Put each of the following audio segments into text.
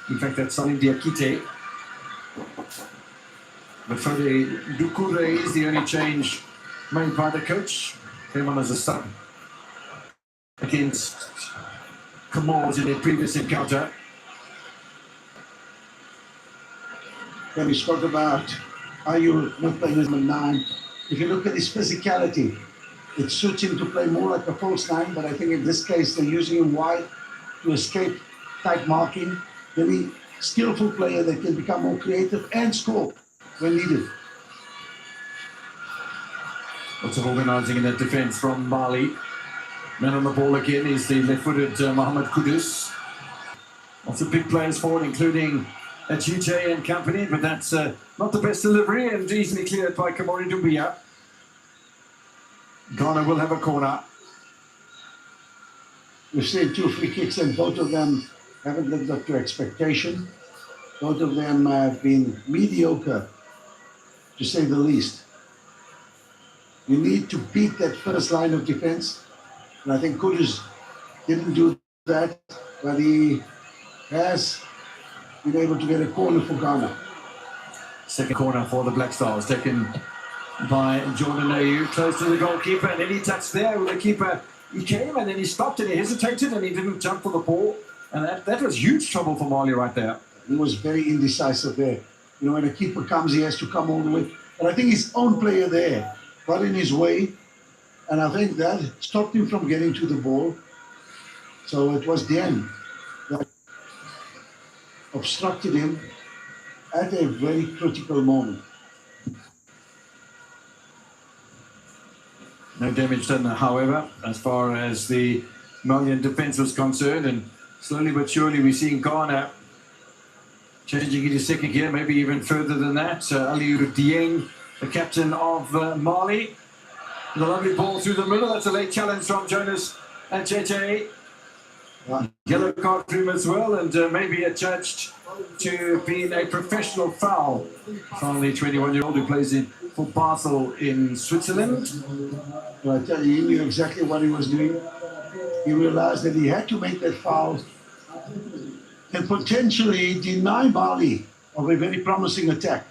In fact, that's Salim Diakite. But Fode Dukure is the only change made by the coach. Came on as a sub against Comores in their previous encounter. When we spoke about Ayu not playing as number 9, if you look at his physicality, it suits him to play more like a false 9, but I think in this case they're using him wide to escape tight marking. Very skillful player that can become more creative and score when needed. Lots of organising in that defence from Mali. Man on the ball again is the left-footed Mohamed Kudus. Lots of big players forward, including Ajite and company, but that's not the best delivery and easily cleared by Kamori Doumbia. Ghana will have a corner. We've seen 2 free kicks and both of them haven't lived up to expectation. Both of them have been mediocre, to say the least. You need to beat that first line of defense. And I think Kudus didn't do that, but he has been able to get a corner for Ghana. Second corner for the Black Stars, taken by Jordan Ayew, close to the goalkeeper, and then he touched there with the keeper. He came and then he stopped and he hesitated and he didn't jump for the ball. And that was huge trouble for Mali right there. He was very indecisive there. You know, when a keeper comes, he has to come all the way. But I think his own player there got in his way, and I think that stopped him from getting to the ball. So it was Dien that obstructed him at a very critical moment. No damage done, however, as far as the Malian defence was concerned, and slowly but surely we're seeing Ghana changing into second gear, maybe even further than that. Aliou Dieng, the captain of Mali. The lovely ball through the middle. That's a late challenge from Jonas Ajete. Yellow card for him as well, and maybe adjudged to being a professional foul from the 21-year-old who plays for Basel in Switzerland. Well, I tell you, he knew exactly what he was doing. He realized that he had to make that foul and potentially deny Mali of a very promising attack.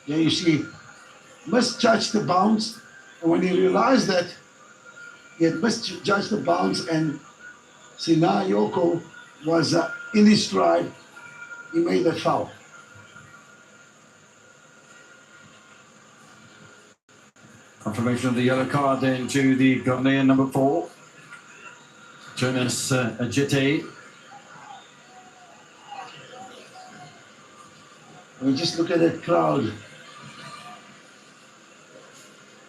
Yeah, you see, misjudged the bounce, and when he realized that he had misjudged the bounce and Sina Yoko was in his stride, he made that foul. Confirmation of the yellow card then to the Ghanaian number 4, Jonas Ajete. I mean, just look at that crowd.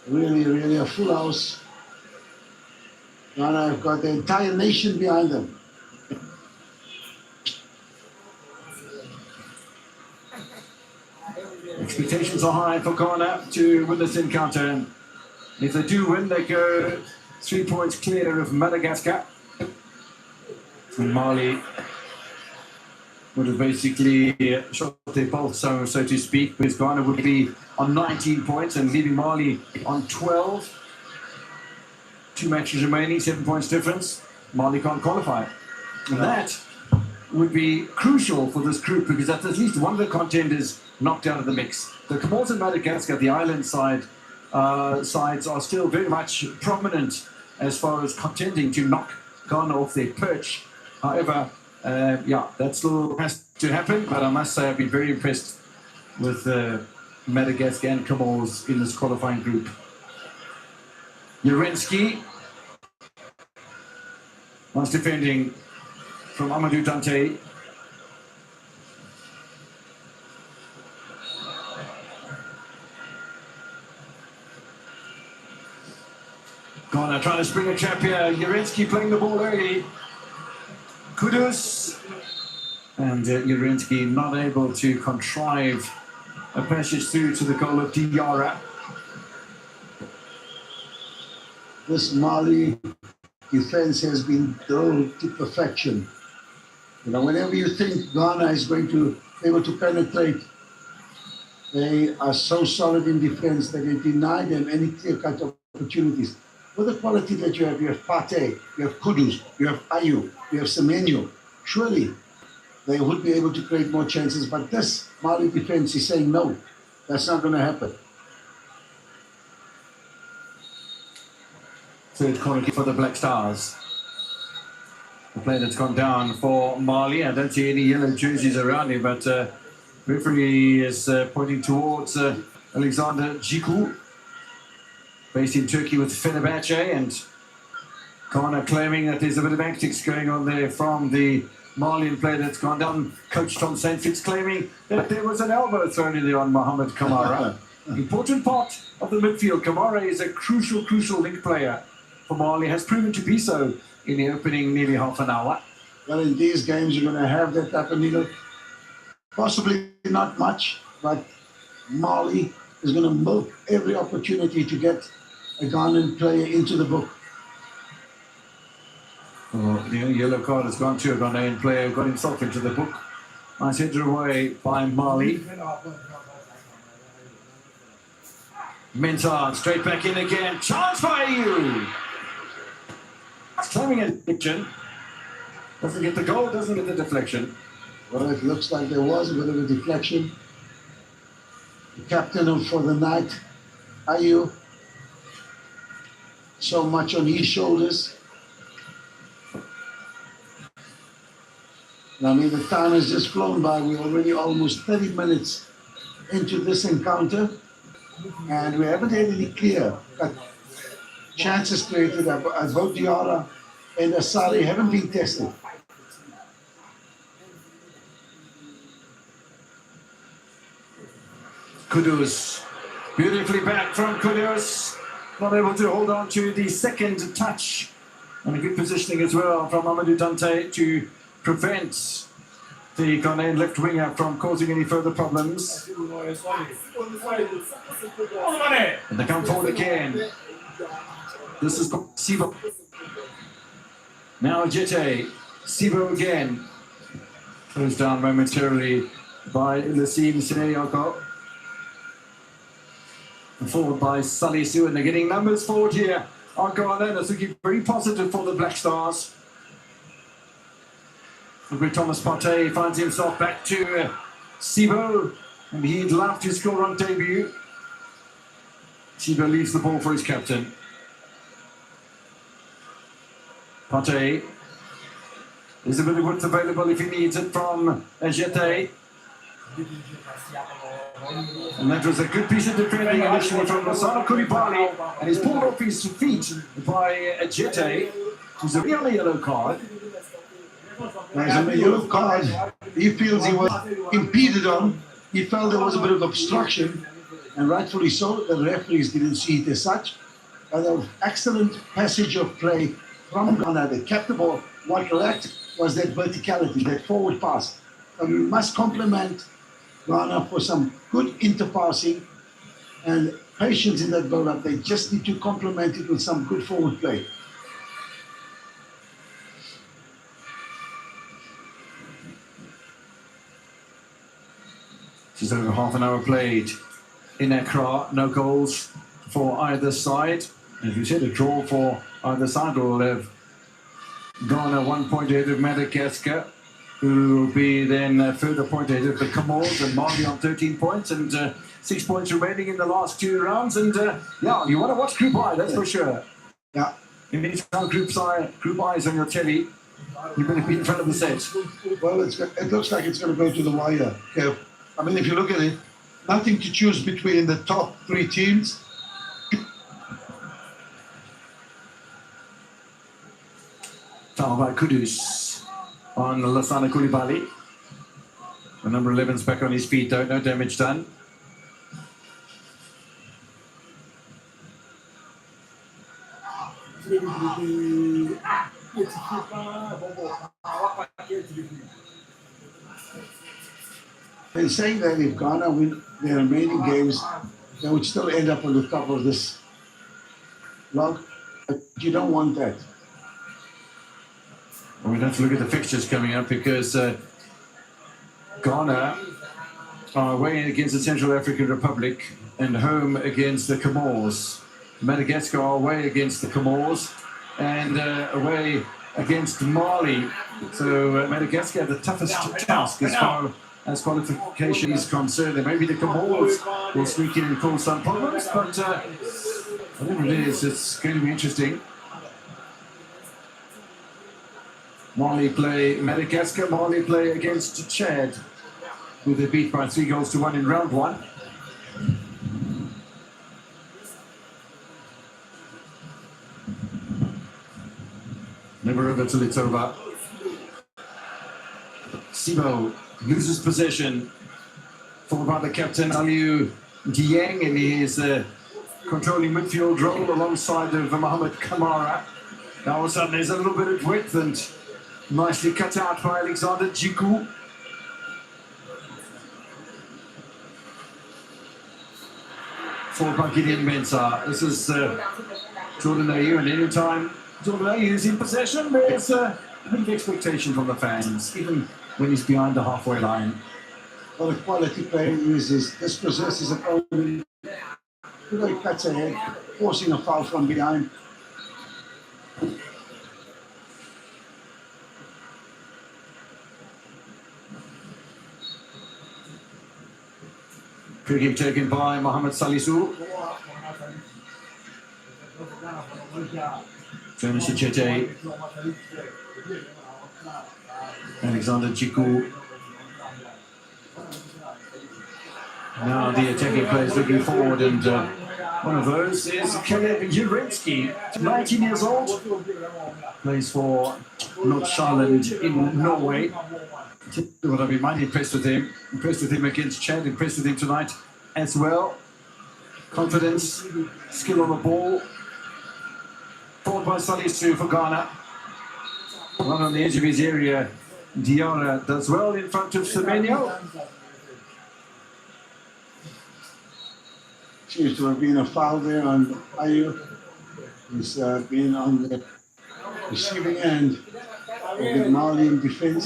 Really, really a full house. Ghana have got the entire nation behind them. Expectations are high for Ghana to win this encounter. And if they do win, they go 3 points clear of Madagascar. And Mali would have basically shot their pulse, so to speak, because Ghana would be on 19 points and leaving Mali on 12. 2 matches remaining, 7 points difference. Mali can't qualify. And that would be crucial for this group because that's at least one of the contenders knocked out of the mix. The Comores and Madagascar, the island sides are still very much prominent as far as contending to knock Ghana off their perch. However, that still has to happen, but I must say I've been very impressed with Madagascar and Comores in this qualifying group. Yerensky once defending from Amadou Dante. Ghana trying to spring a trap here. Yerensky playing the ball early. Kudus. And Yerensky not able to contrive a passage through to the goal of Diarra. This Mali defense has been drilled to perfection. You know, whenever you think Ghana is going to be able to penetrate, they are so solid in defense that they deny them any clear-cut opportunities. With the quality that you have Pate, you have Kudus, you have Ayew, you have Semenyo, surely they would be able to create more chances. But this Mali defense is saying no, that's not going to happen. Third corner kick for the Black Stars. The player that's gone down for Mali. I don't see any yellow jerseys around him, but referee is pointing towards Alexander Jiku, based in Turkey with Fenerbahce, and Ghana claiming that there's a bit of antics going on there from the Malian player that's gone down. Coach Tom St. Fitz claiming that there was an elbow thrown in there on Mohamed Kamara. Important part of the midfield. Kamara is a crucial link player for Mali, has proven to be so in the opening nearly half an hour. Well, in these games, you're going to have that happen. Possibly not much, but Mali is going to milk every opportunity to get a Ghanaian player into the book. Well, the yellow card has gone to a Ghanaian player who got himself into the book. Nice header away by Mali. Mentard straight back in again. Chance by you. Climbing a deflection. Doesn't get the goal, doesn't get the deflection. Well, it looks like there was a bit of a deflection. The captain for the night, Ayu, so much on his shoulders. I mean, the time has just flown by. We're already almost 30 minutes into this encounter, and we haven't had any clear chances created. Both Diarra and Asali haven't been tested. Kudus, beautifully back from Kudus, not able to hold on to the second touch, and a good positioning as well from Amadou Dante to prevent the Ghanaian left winger from causing any further problems. And they come forward again. This is Sibo. Now Jete, Sibo again. Closed down momentarily by Lassine Sinayoko. Forward by Salisu, and they're getting numbers forward here. Ghana, that's looking very positive for the Black Stars. Thomas Partey finds himself back to Sibo, and he'd love to score on debut. Sibo leaves the ball for his captain. Partey. There's a bit of width available if he needs it from Jete. And that was a good piece of defending initially from Lassana Koulibaly, and he's pulled off his feet by Jete, who's a real yellow card. There's a yellow card. He feels he was impeded on. He felt there was a bit of obstruction, and rightfully so. The referees didn't see it as such. And an excellent passage of play from Ghana. They kept the ball. What lacked was that verticality, that forward pass. And we must compliment Ghana for some good interpassing and patience in that build-up. They just need to complement it with some good forward play. Just over half an hour played in Accra. No goals for either side. As we said, a draw for either side will have Ghana 1 point ahead of Madagascar, who will be then further point ahead of the Comores, and Mali on 13 points and 6 points remaining in the last 2 rounds. And yeah, you want to watch Group I, that's for sure. Yeah. You need some Group I's on your telly. You better be in front of the set. Well, it looks like it's going to go to the wire, Kev. I mean, if you look at it, nothing to choose between the top 3 teams. Foul by Kudus on Lassana Koulibaly. The number 11's back on his feet, though, no damage done. They're saying that if Ghana win their remaining games, they would still end up on the top of this log. But you don't want that. We'd have to look at the fixtures coming up, because Ghana are away against the Central African Republic and home against the Comores. Madagascar are away against the Comores and away against Mali. So Madagascar had the toughest task as far as qualification is concerned. And maybe the Comores will sneak in and cause some problems, but whatever it is, it's going to be interesting. Mali play Madagascar, Mali play against Chad, who they beat by 3-1 in round one. Never over till it's over. Sibo loses possession, followed by the captain Aliou Dieng, and he is controlling midfield role alongside of Mohamed Kamara. Now all of a sudden there's a little bit of width and nicely cut out by Alexander Djikou. Forward by Gideon Mensah. This is Jordan Ayew, and anytime Jordan Ayew is in possession, there's a bit of expectation from the fans, even when he's behind the halfway line. Well, the quality player is this possesses an opponent. He cuts ahead, forcing a foul from behind. Free kick taken by Mohamed Salisu. Jonas Chete. Alexander Djikou. Now the attacking players looking forward, and one of those is Caleb Jurensky, 19 years old. Plays for Nordsjælland in Norway. What I've been mighty impressed with him. Impressed with him against Chad, impressed with him tonight as well. Confidence, skill on the ball. Forward by Salisu for Ghana. Right on the edge of his area. Diarra does well in front of Semenyo. Seems to have been a foul there on Ayew. He's been on the receiving end of the Malian defense.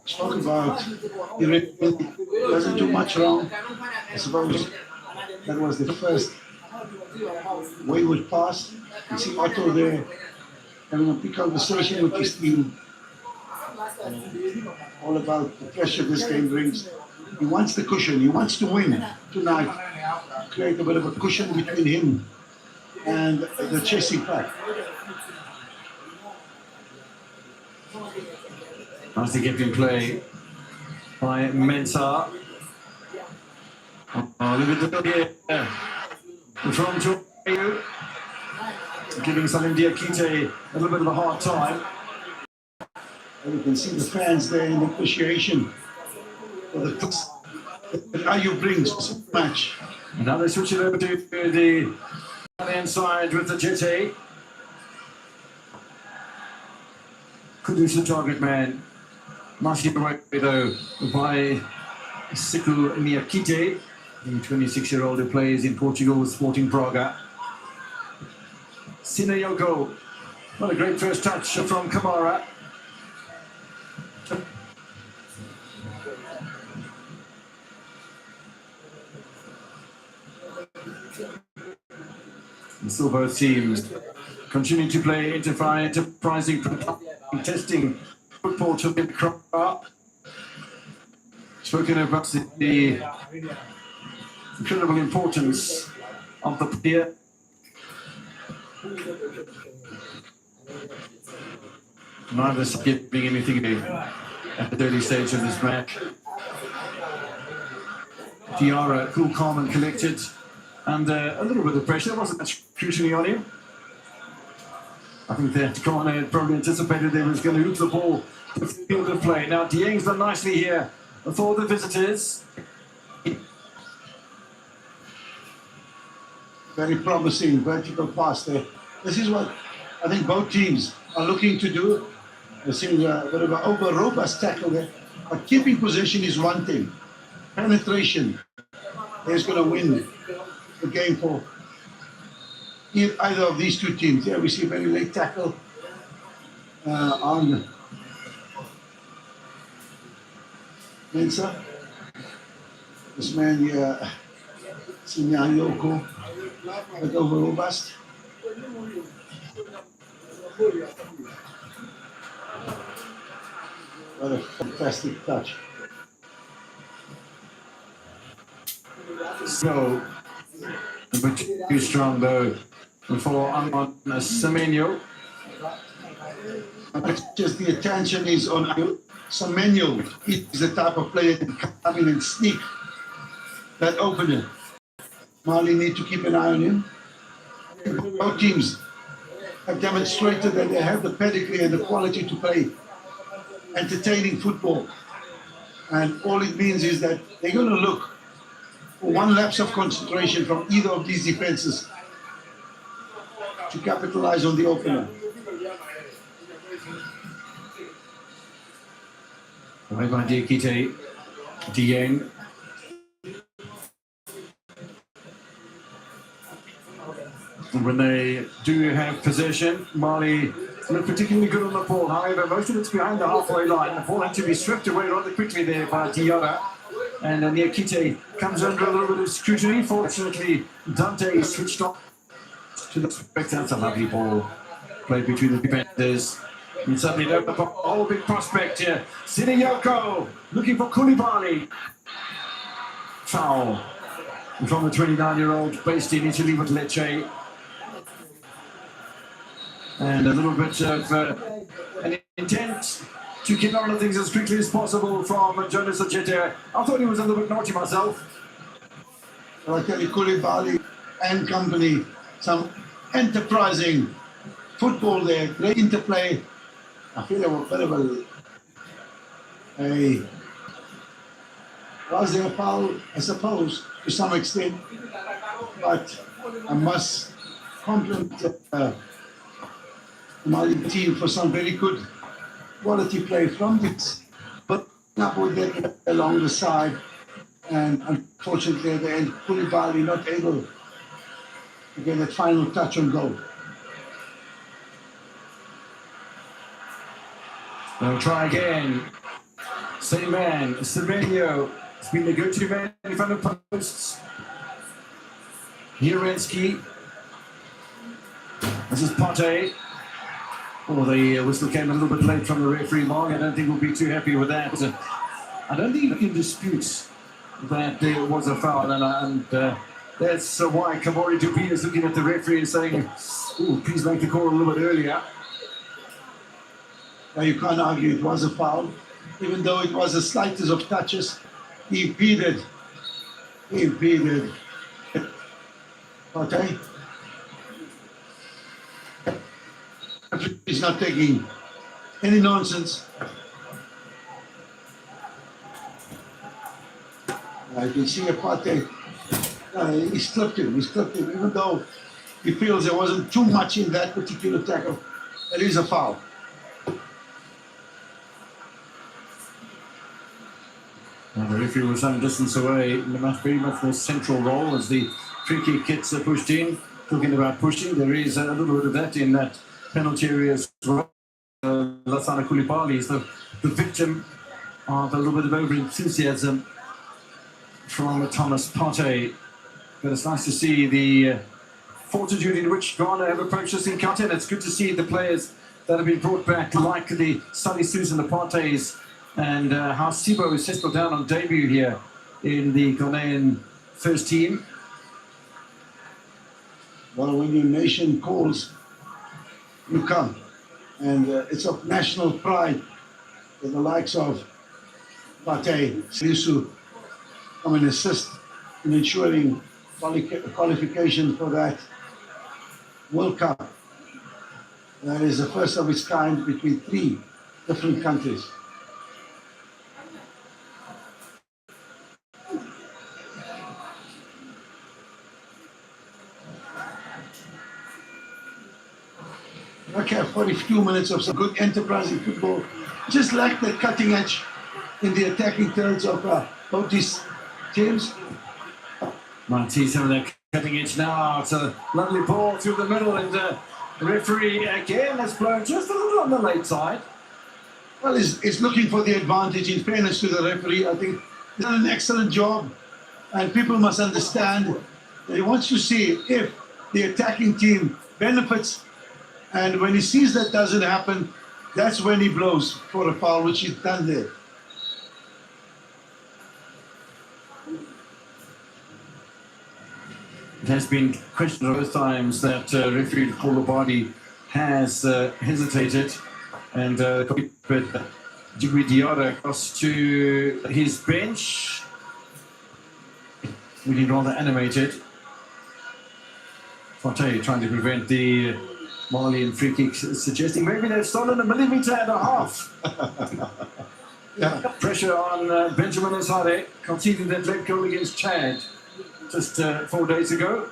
Spoke about he doesn't do much wrong. I suppose that was the first wayward pass. You see Otto there having a big conversation with his team. All about the pressure this game brings. He wants the cushion. He wants to win tonight. Create a bit of a cushion between him and the chasing pack. Nicely kept in play by Mensah. Look at the here from Ayew, giving Salim Diakite a little bit of a hard time. And you can see the fans there in appreciation for the that Ayew brings to the match. Now they switch it over to the hand side with the Jete. Kudus the target man. Nicely away though by Siku Miyakite, the 26-year-old who plays in Portugal with Sporting Braga. Sinayoko. What a great first touch from Kamara. And still both teams continue to play enterprising, testing football to the crowd. Spoken about the incredible importance of the player. Neither giving anything at the early stage of this match. Diarra, cool, calm and collected. And a little bit of pressure, wasn't that crucially on him? I think that corner had probably anticipated they was going to hoop the ball to field of play. Now Dieng's done nicely here for the visitors. Very promising vertical pass there. This is what I think both teams are looking to do. They're seeing a bit of an over-robust tackle there. But keeping possession is one thing. Penetration is going to win the game for either of these two teams. Here we see a very late tackle on Mensah. This man here, Sinayoko, a bit over robust. What a fantastic touch. So, a bit too strong though for Angon Semenyo. But just the attention is on Semenyo. He's the type of player that can come in and sneak that opener. Mali need to keep an eye on him. Both teams have demonstrated that they have the pedigree and the quality to play entertaining football. And all it means is that they're going to look for one lapse of concentration from either of these defenses to capitalize on the opener. Away by Diakite Dieng. When they do have possession, Mali look particularly good on the ball. However, most of it's behind the halfway line. The ball had to be swept away rather quickly there by Diarra. And Diakite comes under a little bit of scrutiny. Fortunately, Dante switched off to the spectator. That's a lovely ball played between the defenders. And suddenly it opened up a whole big prospect here. Sinayoko looking for Koulibaly. Foul from the 29-year-old based in Italy with Lecce. And a little bit of an intent to get on with things as quickly as possible from Jonas Ajete. I thought he was a little bit naughty myself. Well, I tell you, Koulibaly and company, some enterprising football there, great interplay. I feel a bit of was there a foul, I suppose, to some extent, but I must compliment the Mali team for some very good quality play from this, but up with it along the side, and unfortunately at the end, Koulibaly not able to get that final touch on goal. They'll try again. Same man, Semenyo. It's been the go-to man in front of posts. Hirensky. This is Pote. Oh, the whistle came a little bit late from the referee, Mark. I don't think we'll be too happy with that. I don't think you can dispute that there was a foul, and that's why Kamori Dupi is looking at the referee and saying, "Oh, please make the call a little bit earlier." Now you can't argue it was a foul, even though it was the slightest of touches. He impeded. Okay. He's not taking any nonsense. I can see a Pate. He slipped him, even though he feels there wasn't too much in that particular tackle. It is a foul. And the referee was some distance away, very much more central role as the free kick gets pushed in. Talking about pushing, there is a little bit of that in that penalty area as well. Lassana Koulibaly is the victim of a little bit of over-enthusiasm from Thomas Partey. But it's nice to see the fortitude in which Ghana have approached this encounter, and it's good to see the players that have been brought back, like the Sally Susan, the Parteys, and how Sibo has settled down on debut here in the Ghanaian first team. Well, when your nation calls, you come. And it's of national pride that the likes of Pate, Salisu come and assist in ensuring qualification for that World Cup. That is the first of its kind between 3 different countries. Okay, 42 minutes of some good enterprising football. Just like the cutting edge in the attacking thirds of both these teams. Might see some of that cutting edge now. It's a lovely ball through the middle, and the referee again has blown just a little on the late side. Well, he's looking for the advantage. In fairness to the referee, I think he's done an excellent job. And people must understand that he wants to see if the attacking team benefits And when he sees that doesn't happen, that's when he blows for a foul, which he's done there. It has been questioned both times that referee Kolobadi has hesitated, and Jigwe Diarra across to his bench, looking rather animated. Forte trying to prevent the Malian free kick, suggesting maybe they've stolen 1.5 millimeters. Yeah. Pressure on Benjamin Azare, conceding that late goal against Chad just 4 days ago.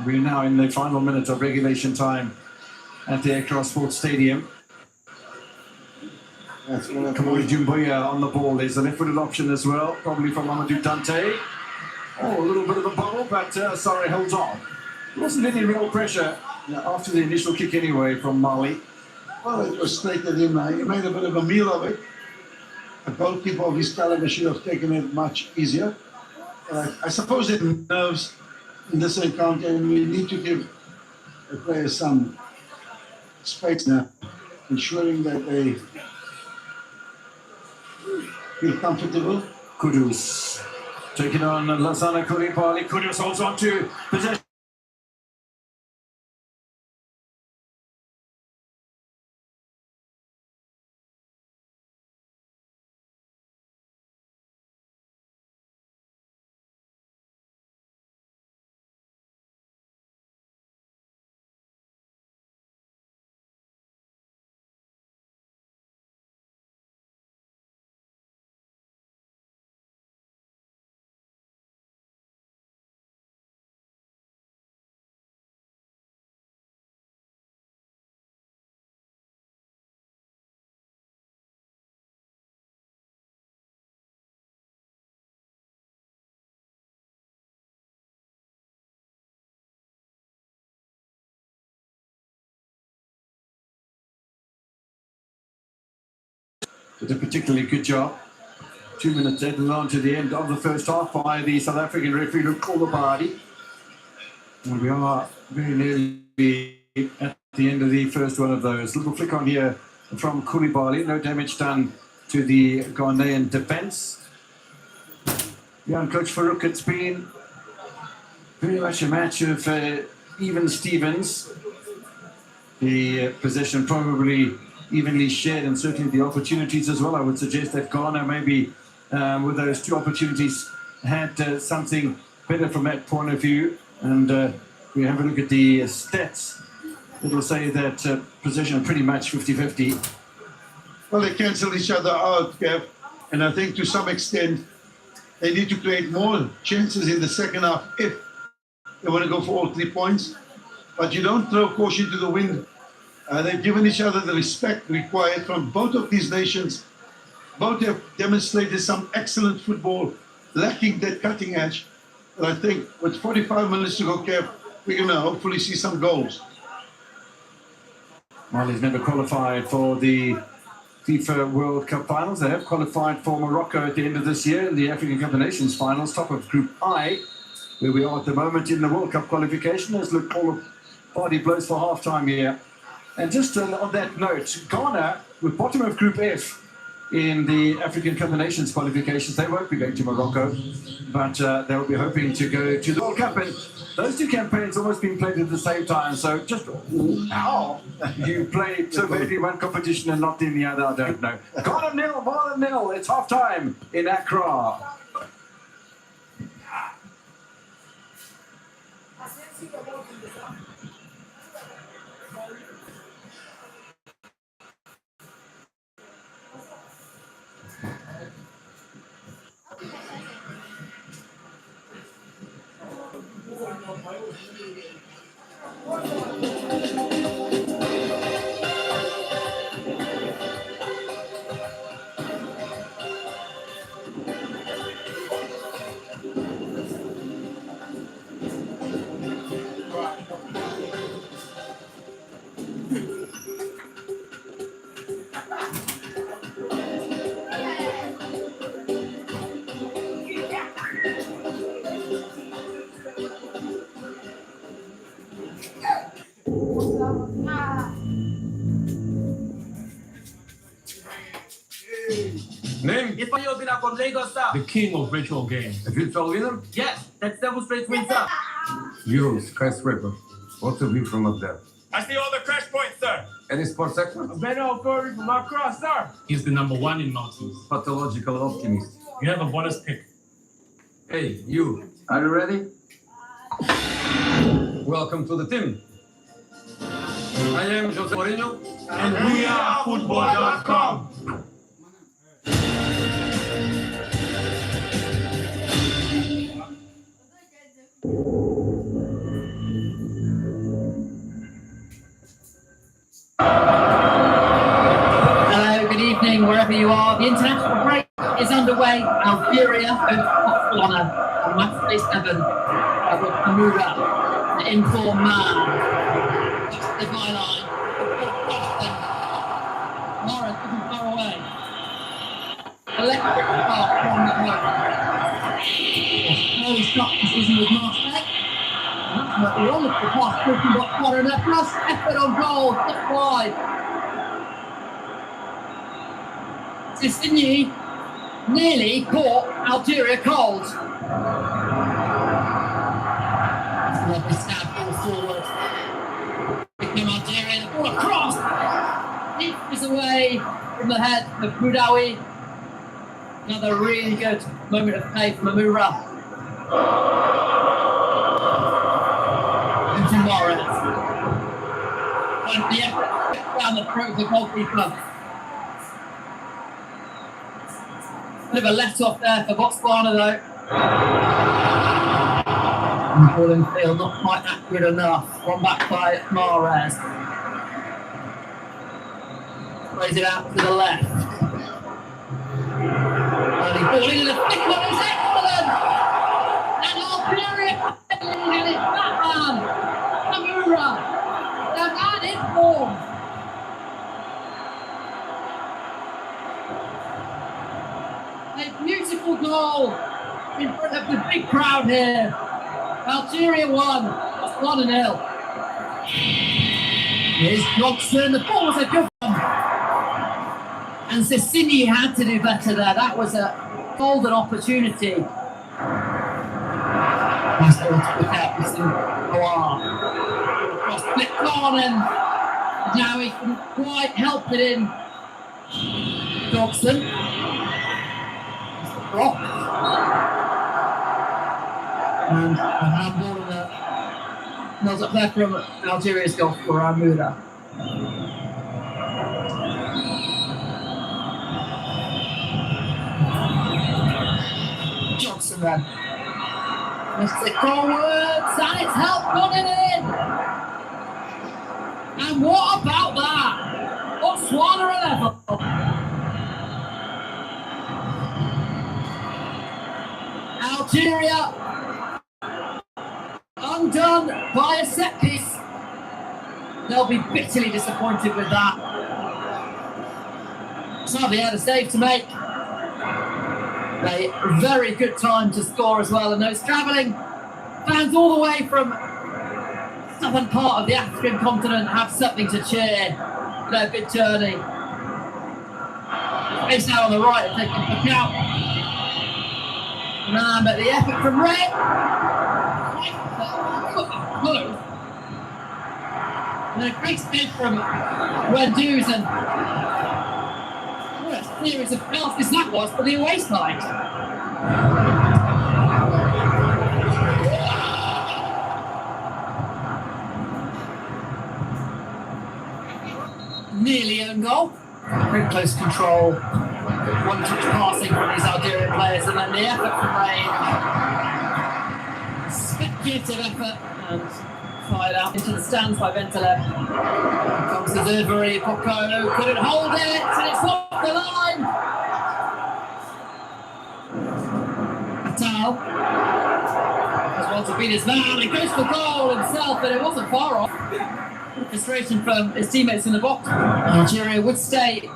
We're now in the final minute of regulation time at the Accra Sports Stadium. Kamori Jumbuya on the ball. There's a left-footed option as well, probably from Mamadou Dante. Oh, a little bit of a bubble, but Azare holds on. There wasn't any real pressure after the initial kick anyway from Mali. Well, it was straight at him. He made a bit of a meal of it. A goalkeeper of his caliber should have taken it much easier. I suppose it nerves in this encounter, and we need to give the players some space now, ensuring that they feel comfortable. Kudus taking on Lassana Koulibaly. Kudus holds on to possession. Did a particularly good job. 2 minutes added on to the end of the first half by the South African referee Kolobadi. And we are very nearly at the end of the first one of those. Little flick on here from Koulibaly. No damage done to the Ghanaian defence. Young coach Farouk, it's been very much a match of even Stevens. The possession probably evenly shared, and certainly the opportunities as well. I would suggest that Ghana maybe with those two opportunities had something better from that point of view. And we have a look at the stats. It'll say that possession pretty much 50-50. Well, they cancel each other out, Kev, and I think to some extent they need to create more chances in the second half if they want to go for all 3 points. But you don't throw caution to the wind. They've given each other the respect required from both of these nations. Both have demonstrated some excellent football, lacking that cutting edge. But I think with 45 minutes to go, Kev, we're going to hopefully see some goals. Mali's never qualified for the FIFA World Cup finals. They have qualified for Morocco at the end of this year in the African Cup of Nations finals, top of Group I, where we are at the moment in the World Cup qualification, as look all the party blows for half-time here. And just on that note, Ghana, with bottom of Group F in the African Cup of Nations qualifications, they won't be going to Morocco, but they'll be hoping to go to the World Cup. And those two campaigns almost been played at the same time, so just how you play so badly one competition and not in the other, I don't know. Ghana 0, Mali 0, it's half-time in Accra. Name? The king of virtual games. A virtual winner? Yes, that's demonstrates wins up. You, skyscraper. What's a view from up there? I see all the crash points, sir. Any sports sector? Better authority from across, sir. He's the number one in mountains. Pathological optimist. You have a bonus pick. Hey, you. Are you ready? Welcome to the team. I am Jose Mourinho. And we are football.com. Hello, good evening, wherever you are. The international break is underway. Algeria over Botswana. On match day 7. With Amura, the in-form man. Just the byline. Morris isn't far away. Electric spark from the hook. Early stop this season with Marseille. That's the wonderful pass through from Botswana, and their first effort on goal, just wide. Sissigny nearly caught Algeria cold. That's a lovely stab ball forward. Became Algeria, the ball across. Inches away from the head of Boudaoui. Another really good moment of play from Amura. And to Morris. And the effort down the throat of the goalkeeper. Bit of a let off there for Botswana though. And the ball in field not quite accurate enough. One back by Mahrez. Plays it out to the left. Early ball in the thick one is excellent! And Algeria and it's Batman! Amura! The man in form! A beautiful goal in front of the big crowd here. Algeria won. It's 1-0. Here's Johnson. The ball was a good one. And Sissigny had to do better there. That was a golden opportunity. Nice ball to pick out this across flicked on, and now he couldn't quite help it in. Johnson. Block. And a handball and a nose up there from Algeria's goal for Amura. Johnson then. Mr. Forwards, and it's helped running in. And what about that? Botswana are level. Algeria undone by a set piece. They'll be bitterly disappointed with that. Sadly, had a save to make. A very good time to score as well, and those travelling fans all the way from southern part of the African continent have something to cheer for their big journey. Space now on the right, if they can pick out. But the effort from Red. And a great spin from Wendouz, and what a series of passes that was for the away side. Nearly own goal. Very close control. One touch passing from these Algerian players, and then the effort from Rain. Speculative effort, and fired out into the stands by Ventelev. Comes the delivery, Poco couldn't hold it, and it's off the line. Patel has well to beat his man, he goes for goal himself, but it wasn't far off. Frustration from his teammates in the box. Algeria would stay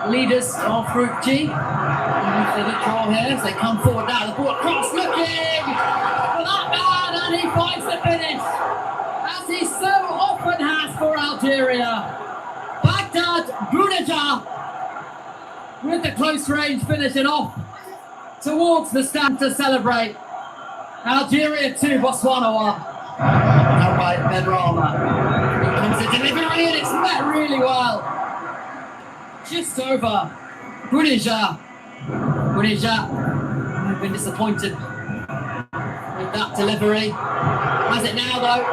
leaders of Group G. They withdraw here as they come forward now. The ball across, looking for that man, and he finds the finish, as he so often has for Algeria. Baghdad Bouneja with the close range finishing off towards the stand to celebrate. Algeria 2, Botswana 1. Now by Benrahma. Here comes the delivery and it's met really well. Just over. Bunija. I've been disappointed with that delivery. Has it now though?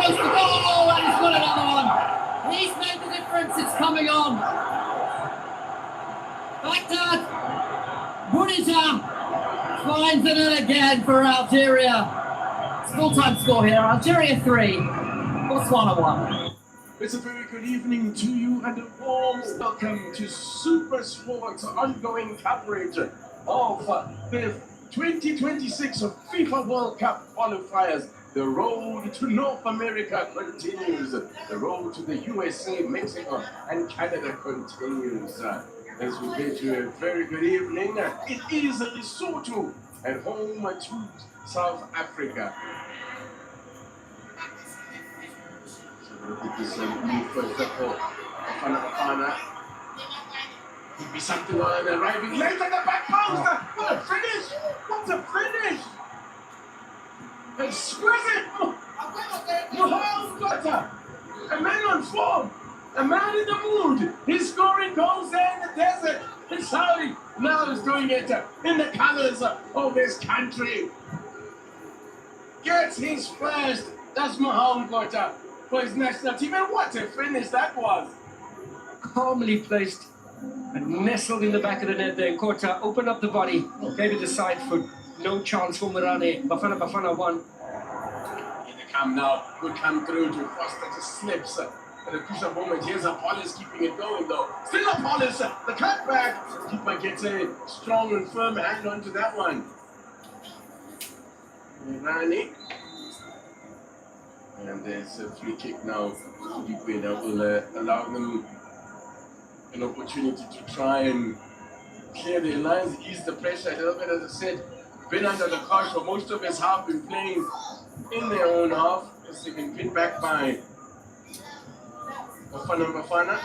Goes to goal and he's got another one. He's made the difference, it's coming on. Baghdad. Bunija finds it in again for Algeria. It's full-time score here. Algeria 3, Botswana 1. It's a very good evening to you and a warm welcome to Super Sports ongoing coverage of the 2026 FIFA World Cup qualifiers. The road to North America continues. The road to the USA, Mexico, and Canada continues. As we bid you a very good evening, it is Lesotho and home to South Africa. Look at this new first couple. Bafana. Could be something on arriving late at the back post. What a finish! What a finish! Exquisite! Mohamed Butter! A man on form! A man in the mood! He's scoring goals there in the desert! In Saudi! Now he's doing it in the colors of his country! Gets his first! That's Mohamed Butter for his national team. And what a finish that was! Calmly placed and nestled in the back of the net there. Kota opened up the body, gave it the side foot. No chance for Morane. Bafana 1. Here they come now. Good come through to Foster. Just slips. And a crucial moment. Here's Apollos keeping it going though. Still Apollos. The cutback. Keeper gets a strong and firm hand onto that one. Rani. And there's a free kick now. That will allow them an opportunity to try and clear their lines, ease the pressure a little bit. As I said, been under the cosh for most of his half, been playing in their own half. As they've been pinned back by Bafana.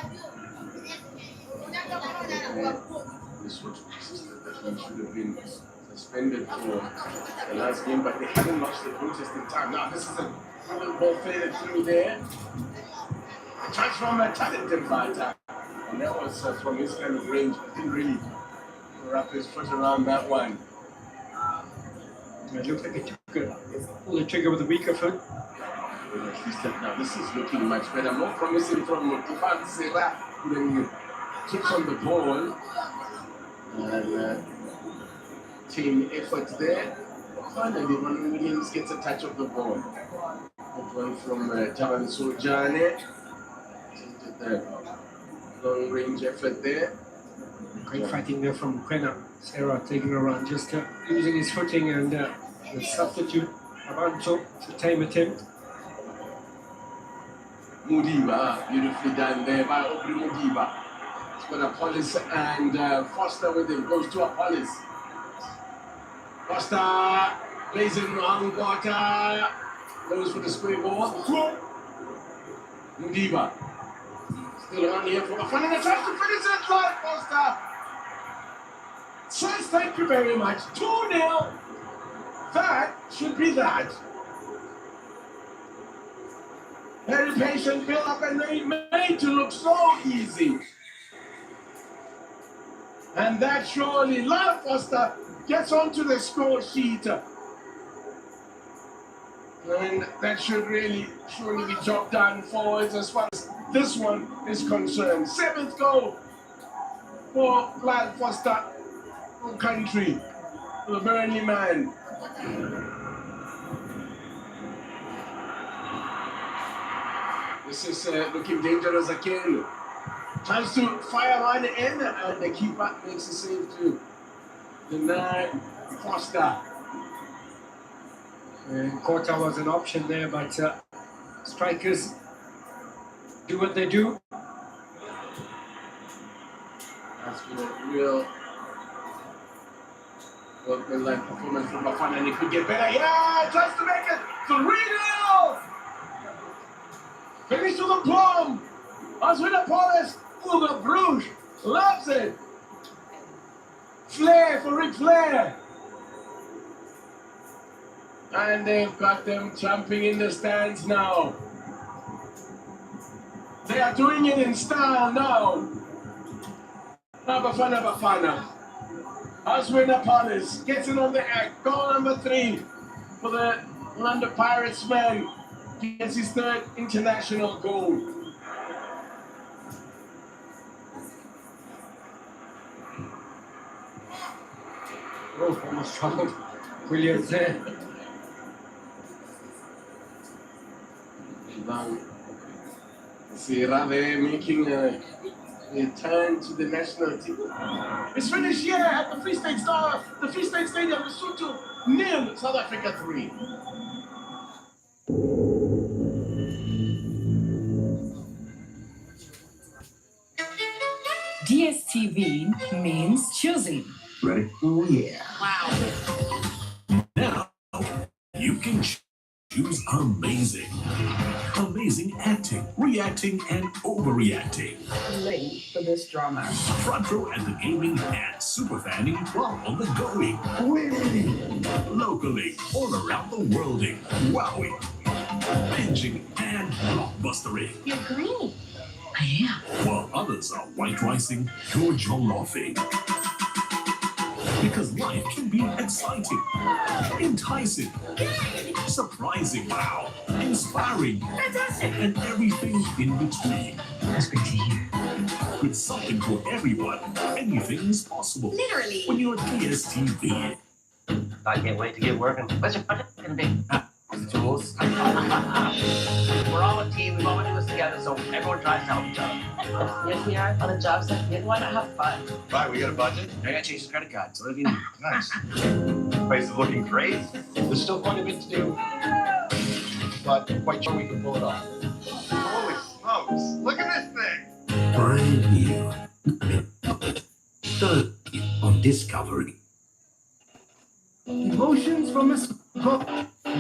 This was that should have been suspended for the last game, but they haven't lost the protest in time. Now this is a little ball faded through there. A touch from a talented fighter. And that was from his kind of range. He didn't really wrap his foot around that one. It looked like he took pull the trigger with a weaker foot. Now this is looking much better, more promising from Tufan Sera than took on the ball. And team effort there. Finally, Ronnie Williams gets a touch of the ball. One from Taban Surjane. Long range effort there. Great fighting there from Quena. Sarah taking around, just using his footing and the substitute Abanto to tame attempt. Mudiba, beautifully done there by Aubrey Mudiba. It's got Apollos and Foster with him, goes to Apollos. Foster plays in wrong quarter, goes for the square ball. Mudiba. Still on here for Bafana and tries to finish it right, Foster. Says thank you very much. 2-0. That should be that. Very patient build up and they made to look so easy. And that surely, Lyle Foster gets onto the score sheet. And that should really, surely be job done forwards as far as this one is concerned. 7th goal for Lyle Foster, country, the Burnley man. This is looking dangerous again. Tries to fire one in, and the keeper makes a save to deny Foster. Kota was an option there, but strikers do what they do. That's been a real workmanlike performance from Bafana, and he could get better. Yeah, tries to make it 3-0. Finish to the palm. As with Apollos, Uber Bruges loves it. flair for Ric Flair. And they've got them jumping in the stands now. They are doing it in style now. Bafana Bafana. Aswin Apolis gets it on the act. Goal number 3 for the London Pirates man. Gets his 3rd international goal. Oh, almost troubled. Williams there. Sierra there making a return to the national team. It's finished here at the Free State Stadium, Lesotho 0, South Africa 3. DSTV means choosing. Ready? Oh, yeah. Wow. Now, you can choose amazing. Amazing acting, reacting, and overreacting. Late for this drama. Front row at the gaming and super fanning while on the going. Locally, all around the worlding. Wowing, binging, and blockbustering. You're green. I am. While others are white ricing, you're jolloffing. Because life can be exciting, enticing, surprising, wow, inspiring, fantastic, and everything in between. That's great to hear. With something for everyone, anything's possible. Literally. When you're DSTV. I can't wait to get working. What's your budget gonna be? Tools. We're all a team. We all do this together, so everyone tries to help each other. Yes, we are on a job site. Why not have fun? Right, we got a budget. I gotta change the credit card. So what do you need? Nice. Place is looking great. There's still quite a bit to do, but I'm quite sure we can pull it off. Holy smokes! Look at this thing. Brand new. Thursday on Discovery. Emotions from a sport,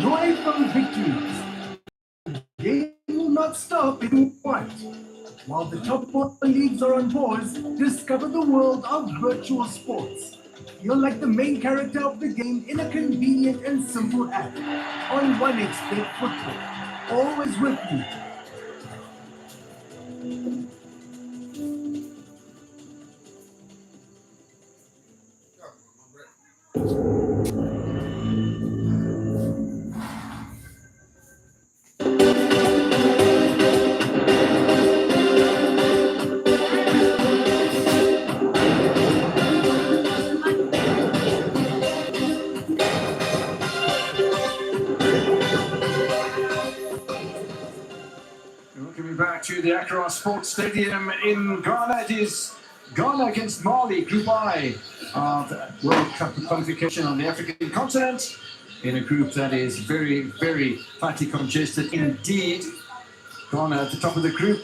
joy from victories. The game will not stop if you want. While the top 4 leagues are on pause, discover the world of virtual sports. You're like the main character of the game in a convenient and simple app. On OneXBet Football, always with you. Welcome back to the Accra Sports Stadium in Ghana. It is Ghana against Mali, Group I of World Cup qualification on the African continent, in a group that is very, very tightly congested indeed. Ghana at the top of the group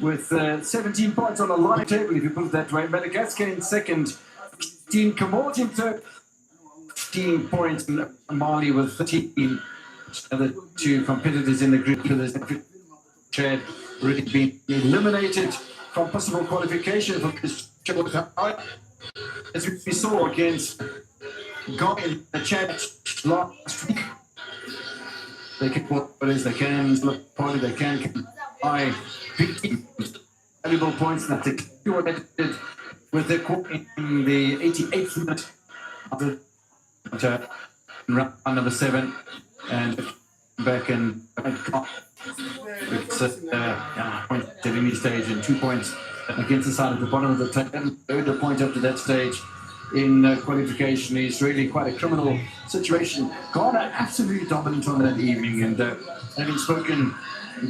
with 17 points on the line table, if you put it that way. Madagascar in second, 16. Comoros in third, 15 points. And Mali with 13. The other 2 competitors in the group for this had already been eliminated from possible qualification for this World as we saw against Ghana in the Chad last week. They can what it is they can look party they can buy big teams, valuable points, and that's exactly what they did with their court in the 88th minute of the round number 7 and back and it's point at any stage and 2 points against the side at the bottom of the table. The point up to that stage in qualification is really quite a criminal situation. Ghana absolutely dominant on that evening, and having spoken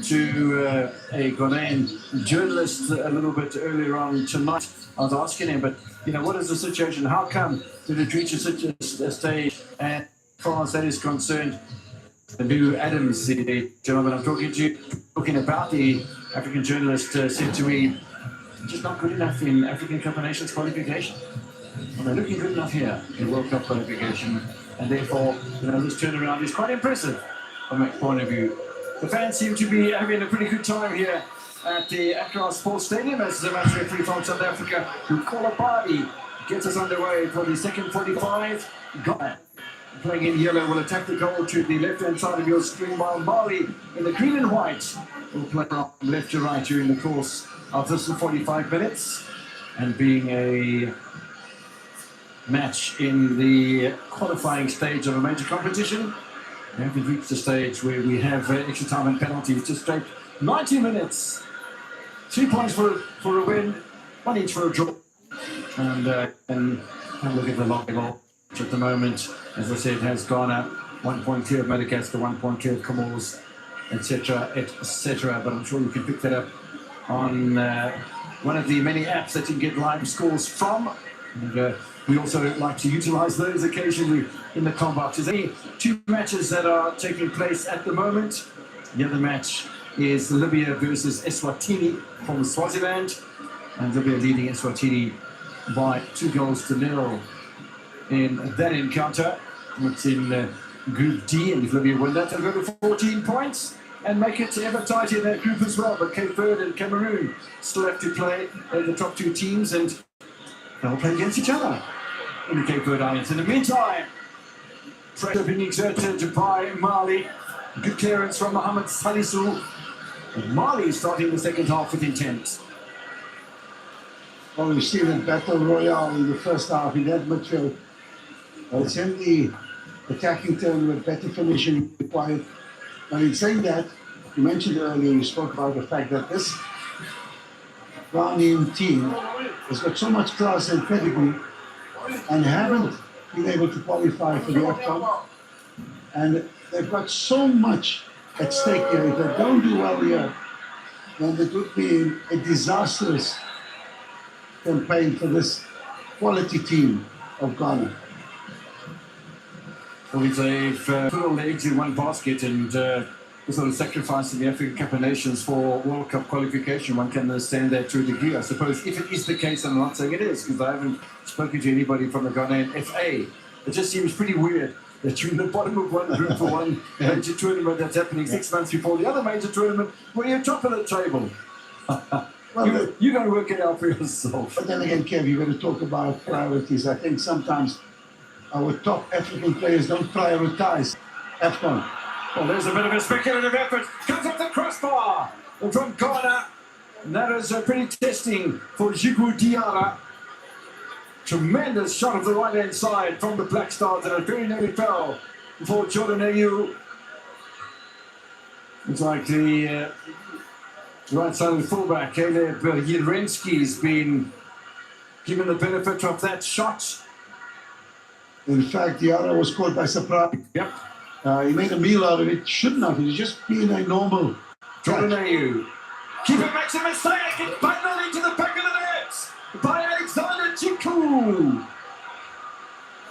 to a Ghanaian journalist a little bit earlier on tonight, I was asking him, but what is the situation? How come did it reach such a stage? And as far as that is concerned, the new Adams, the gentleman I'm talking about, the African journalist, said to me, just not good enough in African Cup of Nations qualification. Well, they're looking good enough here in World Cup qualification, and therefore, this turnaround is quite impressive from my point of view. The fans seem to be having a pretty good time here at the Accra Sports Stadium, as the match referee from South Africa, who call a party gets us underway for the second 45. Ghana, playing in yellow, will attack the goal to the left-hand side of your screen, while Mali in the green and white will play from left to right during the course of this 45 minutes. And being a match in the qualifying stage of a major competition, we haven't reached the stage where we have extra time and penalties. Just straight 90 minutes. 3 points for a win, 1 each for a draw. And have a look at the long ball at the moment. As I said, has Ghana 1 point clear of Madagascar, 1 point clear of Comoros, etc., etc. But I'm sure you can pick that up on one of the many apps that you can get live scores from. And we also like to utilize those occasionally in the combat. There's only 2 matches that are taking place at the moment. The other match is Libya versus Eswatini from Swaziland. And Libya leading Eswatini by 2-0 in that encounter. It's in Group D, and if Libya win that, they'll go to 14 points and make it ever tighter in that group as well. But Cape Verde and Cameroon still have to play the top 2 teams, and they'll play against each other in the Cape Verde Islands. In the meantime, pressure being exerted by Mali. Good clearance from Mohamed Salisu. Mali starting the second half with intent. Well, we've seen a battle royale in the first half in that midfield. It's in the attacking turn with better finishing required. And in saying that, you mentioned earlier, you spoke about the fact that this Ghanaian team has got so much class and pedigree and haven't been able to qualify for the AFCON. And they've got so much at stake here. If they don't do well here, then it would be a disastrous campaign for this quality team of Ghana. Well, they've put all the eggs in one basket and sort of sacrificing the African Cup of Nations for World Cup qualification. One can understand that to a degree, I suppose. If it is the case, and I'm not saying it is, because I haven't spoken to anybody from the Ghanaian FA. It just seems pretty weird that you're in the bottom of one group for one major tournament that's happening 6 months before the other major tournament where you're top of the table. Well, you got to work it out for yourself. But then again, Kev, you've got to talk about priorities. I think sometimes our top African players don't prioritize AFCON. Well, there's a bit of a speculative effort. Comes up the crossbar from Ghana. And that is pretty testing for Djibril Diarra. Tremendous shot of the right-hand side from the Black Stars, and it very nearly fell for Jordan Ayew. It's like the right side of the fullback, Caleb Jedrensky's been given the benefit of that shot. In fact, Diarra was caught by surprise. Yep. He made a meal out of it. Shouldn't have. He's just being a normal. Jordan Ayew. Keeper makes a mistake. It's bundled into the back of the net by Alexander Chiku.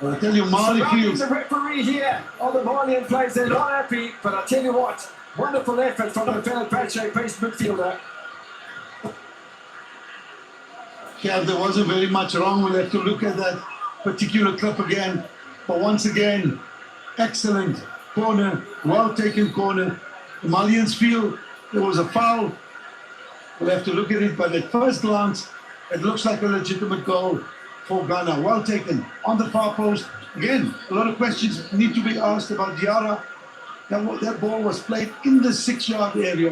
Well, I tell you, Mali feels. The referee here on the Malian players, they're not happy, but I tell you what, wonderful effort from the Fenerbahce-based midfielder. Yeah, there wasn't very much wrong. We'll have to look at that particular clip again. But once again, excellent corner, well-taken corner. The Malians feel there was a foul. We'll have to look at it, but at first glance, it looks like a legitimate goal for Ghana. Well taken on the far post. Again, a lot of questions need to be asked about Diarra. That ball was played in the 6-yard area.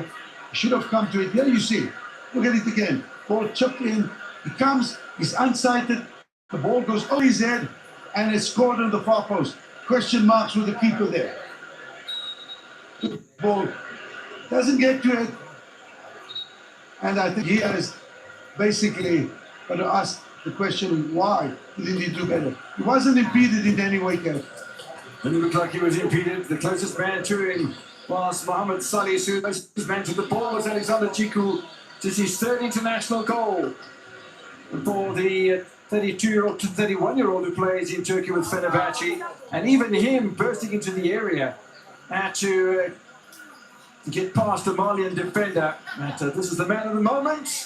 He should have come to it. Here you see. Look at it again. Ball chipped in. He comes. He's unsighted. The ball goes over his head and it's scored on the far post. Question marks with the keeper there. The ball doesn't get to it. And I think he has basically got to ask the question, why didn't he do better? He wasn't impeded in any way, Kev. Didn't look like he was impeded. The closest man to him was Mohamed Salisu. The closest man to the ball was Alexander Chiku. This is his third international goal for the 32-year-old to 31-year-old who plays in Turkey with Fenerbahce. And even him bursting into the area had to get past the Malian defender. But this is the man of the moment,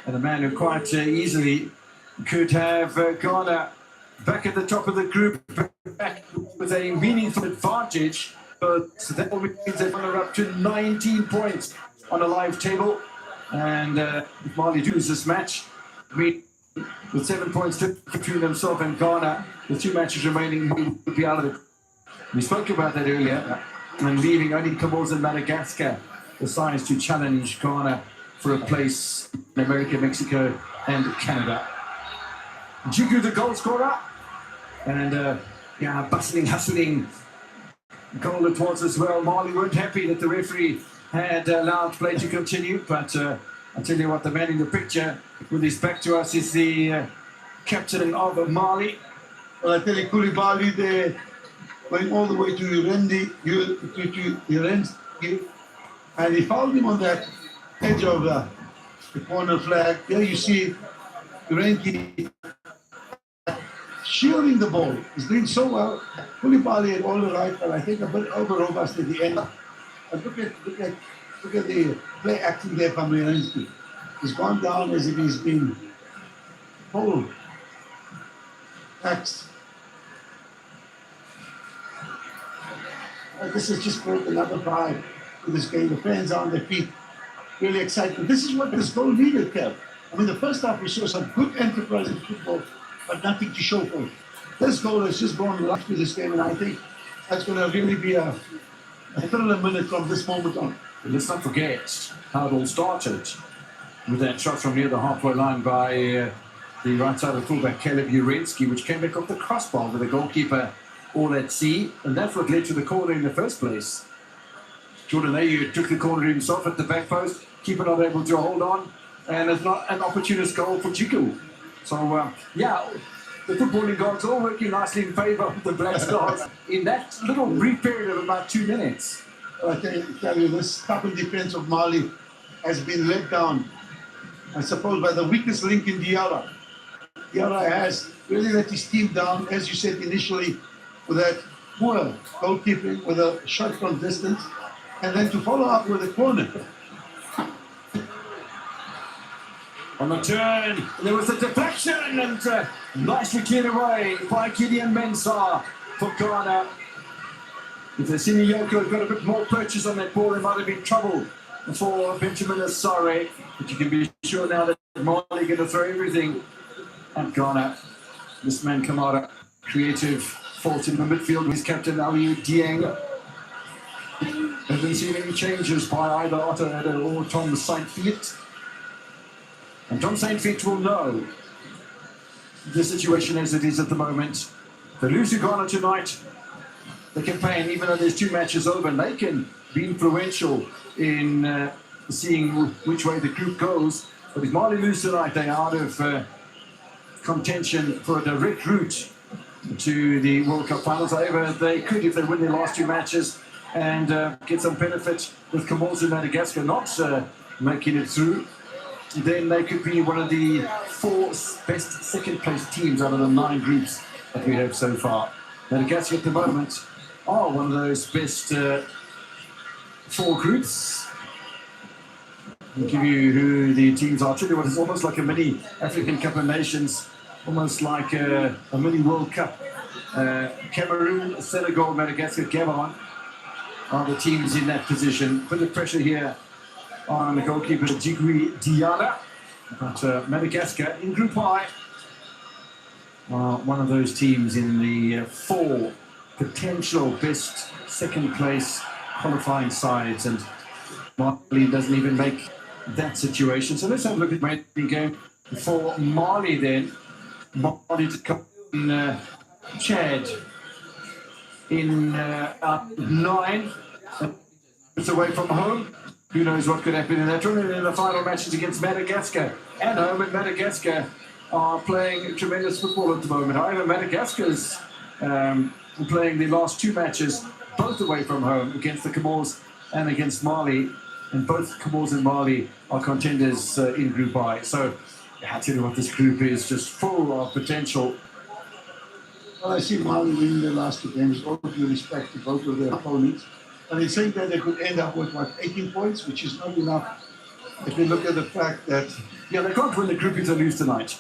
and a man who quite easily could have Ghana back at the top of the group, back with a meaningful advantage. But so that means they're up to 19 points on a live table. And if Mali lose this match, we with 7 points between themselves and Ghana. With 2 matches remaining, would be out of it. We spoke about that earlier, and leaving only Comores and Madagascar decides to challenge Ghana for a place in America, Mexico, and Canada. Jigu, the goal scorer, and bustling, hustling goal it was as well. Mali weren't happy that the referee had allowed play to continue, but I'll tell you what, the man in the picture with his back to us is the captain of Mali. Well, I tell you, Koulibaly there, going all the way to Urenski, and he fouled him on that edge of the corner flag. There you see Urenski shielding the ball. He's doing so well. Koulibaly had all the right, but I think a bit over robust at the end. But look at the play acting there from Urenski. He's gone down as if he's been pulled. Axed. This has just brought another vibe to this game. The fans are on their feet, really excited. This is what this goal needed, Kev. I mean, the first half we saw some good enterprise in football, but nothing to show for it. This goal has just brought life to this game, and I think that's going to really be a thriller minute from this moment on. Let's not forget how it all started with that shot from near the halfway line by the right-sided fullback Caleb Urenski, which came back off the crossbar with the goalkeeper all at sea, and that's what led to the corner in the first place. Jordan Ayew took the corner himself at the back post, keeper not able to hold on, and it's not an opportunist goal for Jiku. So, the footballing gods all working nicely in favour of the Black Stars in that little brief period of about 2 minutes. I tell you, this stubborn defence of Mali has been let down, I suppose, by the weakest link in Diarra. Diarra has really let his team down, as you said initially, with that poor goalkeeping, with a shot from distance, and then to follow up with a corner. On the turn, there was a deflection and nicely cleared away by Gideon Mensah for Ghana. If the Yoko had got a bit more purchase on that ball, there might have been trouble for Benjamin Asare. But you can be sure now that Mali are going to throw everything at Ghana. This man Kamara, creative fault in the midfield with his captain Aliou Dieng. Haven't seen any changes by either Otto Addo or Tom Saintfiet. And Tom Saintfiet will know the situation as it is at the moment. They lose to Ghana tonight. The campaign, even though there's 2 matches over, they can be influential in seeing which way the group goes. But if Mali lose tonight, they're out of contention for a direct route to the World Cup finals. However, they could, if they win their last 2 matches, and get some benefit with Comores and Madagascar not making it through, then they could be one of the 4 best second-place teams out of the 9 groups that we have so far. Madagascar at the moment are one of those best 4 groups. I'll give you who the teams are. I'll tell you what, it's almost like a mini African Cup of Nations, almost like a mini World Cup. Cameroon, Senegal, Madagascar, Gabon are the teams in that position. Put the pressure here on the goalkeeper, Jigui Diarra. But Madagascar in Group I are one of those teams in the 4 potential best second place qualifying sides, and Mali doesn't even make that situation. So let's have a look at the game for Mali then. Mali to come in Chad in 9. It's away from home. Who knows what could happen in that one? And then the final match is against Madagascar at home, and Madagascar are playing tremendous football at the moment. However, Madagascar's playing the last 2 matches, both away from home, against the Comores and against Mali. And both Comores and Mali are contenders in Group I. So, I tell you what, this group is just full of potential. Well, I see Mali winning their last 2 games, all due respect to both of their opponents. And it's saying that they could end up with, 18 points, which is not enough if you look at the fact that... Yeah, they can't win the group if they lose tonight.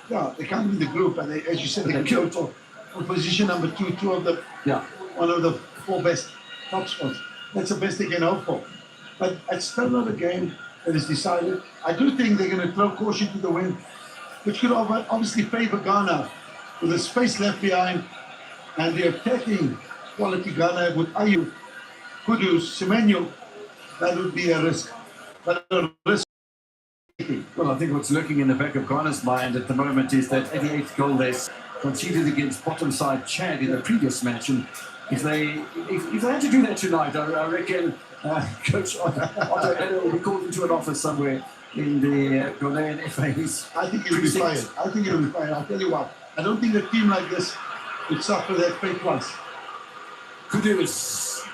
Yeah, they can't win the group, and they, as you said, they can go for position number 2, one of the 4 best top spots. That's the best they can hope for. But it's still not a game that is decided. I do think they're going to throw caution to the wind which could obviously favour Ghana with the space left behind and the attacking quality Ghana with Ayu, Kudus, Semenyo. That would be a risk. But a risk. Well, I think what's lurking in the back of Ghana's mind at the moment is that 88th goal they conceded against bottom side Chad in the previous match. And if they had to do that tonight, I reckon Coach Otto Addo will be called into an office somewhere in the Ghanaian FA's. I think he'll be fired. I think he'll be fired. I'll tell you what. I don't think a team like this would suffer that fate once. Kudus.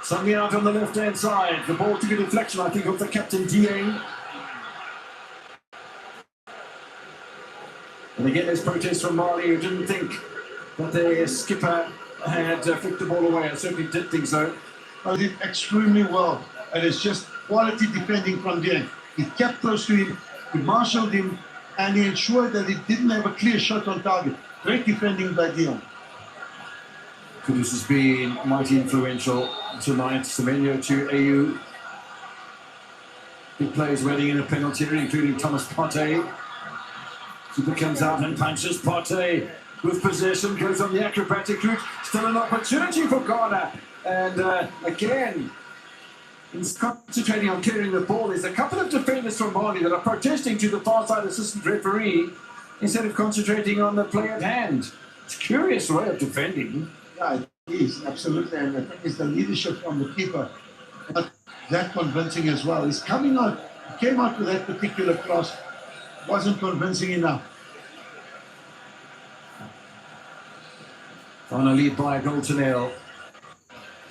Something out on the left-hand side. The ball took a deflection, I think, of the captain, Dieng. And again, there's protest from Mali, who didn't think that their skipper had flicked the ball away. I certainly did think so. I did extremely well. And it's just quality defending from Dieng. He kept close to him, he marshalled him, and he ensured that he didn't have a clear shot on target. Great defending by Dieng. Kudus has been mighty influential tonight. Semenyo to AU. Big players waiting in a penalty, including Thomas Partey. Super comes out and punches Partey with possession, goes on the acrobatic route. Still an opportunity for Ghana. And again, he's concentrating on clearing the ball. There's a couple of defenders from Mali that are protesting to the far side assistant referee instead of concentrating on the play at hand. It's a curious way of defending. Yeah, it is, absolutely. And I think it's the leadership from the keeper. Not that convincing as well. He's coming out, he came out with that particular cross, wasn't convincing enough. On a lead by a goal to nil.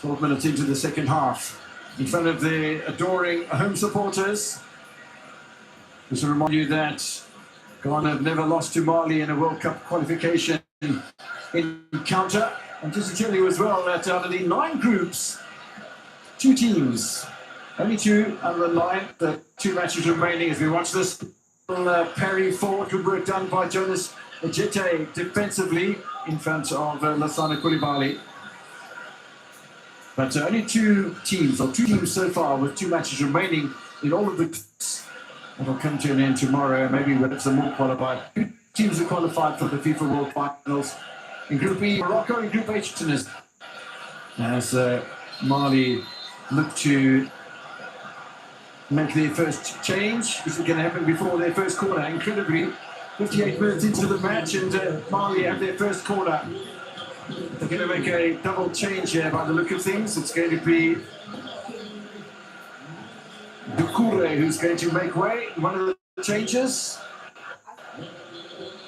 12 minutes into the second half. In front of the adoring home supporters. Just to remind you that Ghana have never lost to Mali in a World Cup qualification encounter. And just to tell you as well that out of the 9 groups, 2 teams, only 2 out of the 9, the 2 matches remaining as we watch this. Parry forward, good work done by Jonas Ejete defensively in front of Lassana Koulibaly. But only 2 teams, or 2 teams so far with 2 matches remaining in all of the groups. That'll come to an end tomorrow. Maybe we'll have some more qualified. 2 teams are qualified for the FIFA World Finals. In Group E, Morocco. In Group H, Tunisia. As Mali look to make their first change, which is going to happen before their first corner. Incredibly, 58 minutes into the match, and Mali have their first corner. They're going to make a double change here by the look of things. It's going to be Doucouré who's going to make way, one of the changes.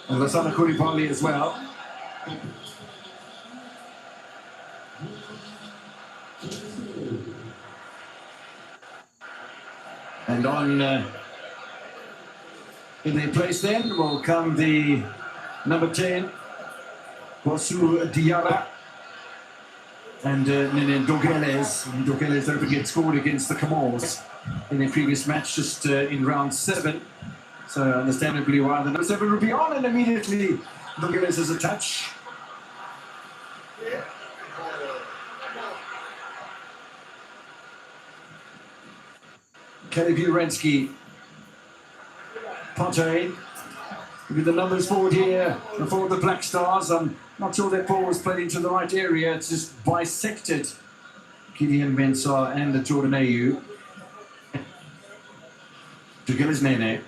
And Lassana Koulibaly as well. And on in their place then will come the number 10, Bosu Diarra, and then Dogeles. Dogeles don't forget scored against the Comores in their previous match just in round 7. So understandably why the number 7 will be on, and immediately Dogeles has a touch. Kelly Burensky, Partey, with the numbers forward here for the Black Stars. I'm not sure that ball was played into the right area. It's just bisected Gideon Mensah and Jordan Ayew. To get his nene.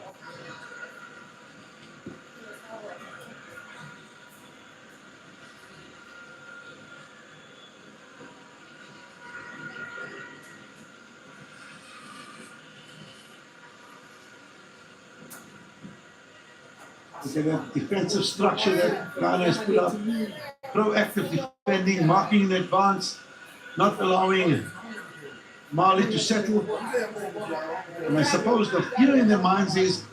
Look at that defensive structure that Ghana has put up. Proactive defending, marking in advance, not allowing Mali to settle. And I suppose the fear in their minds is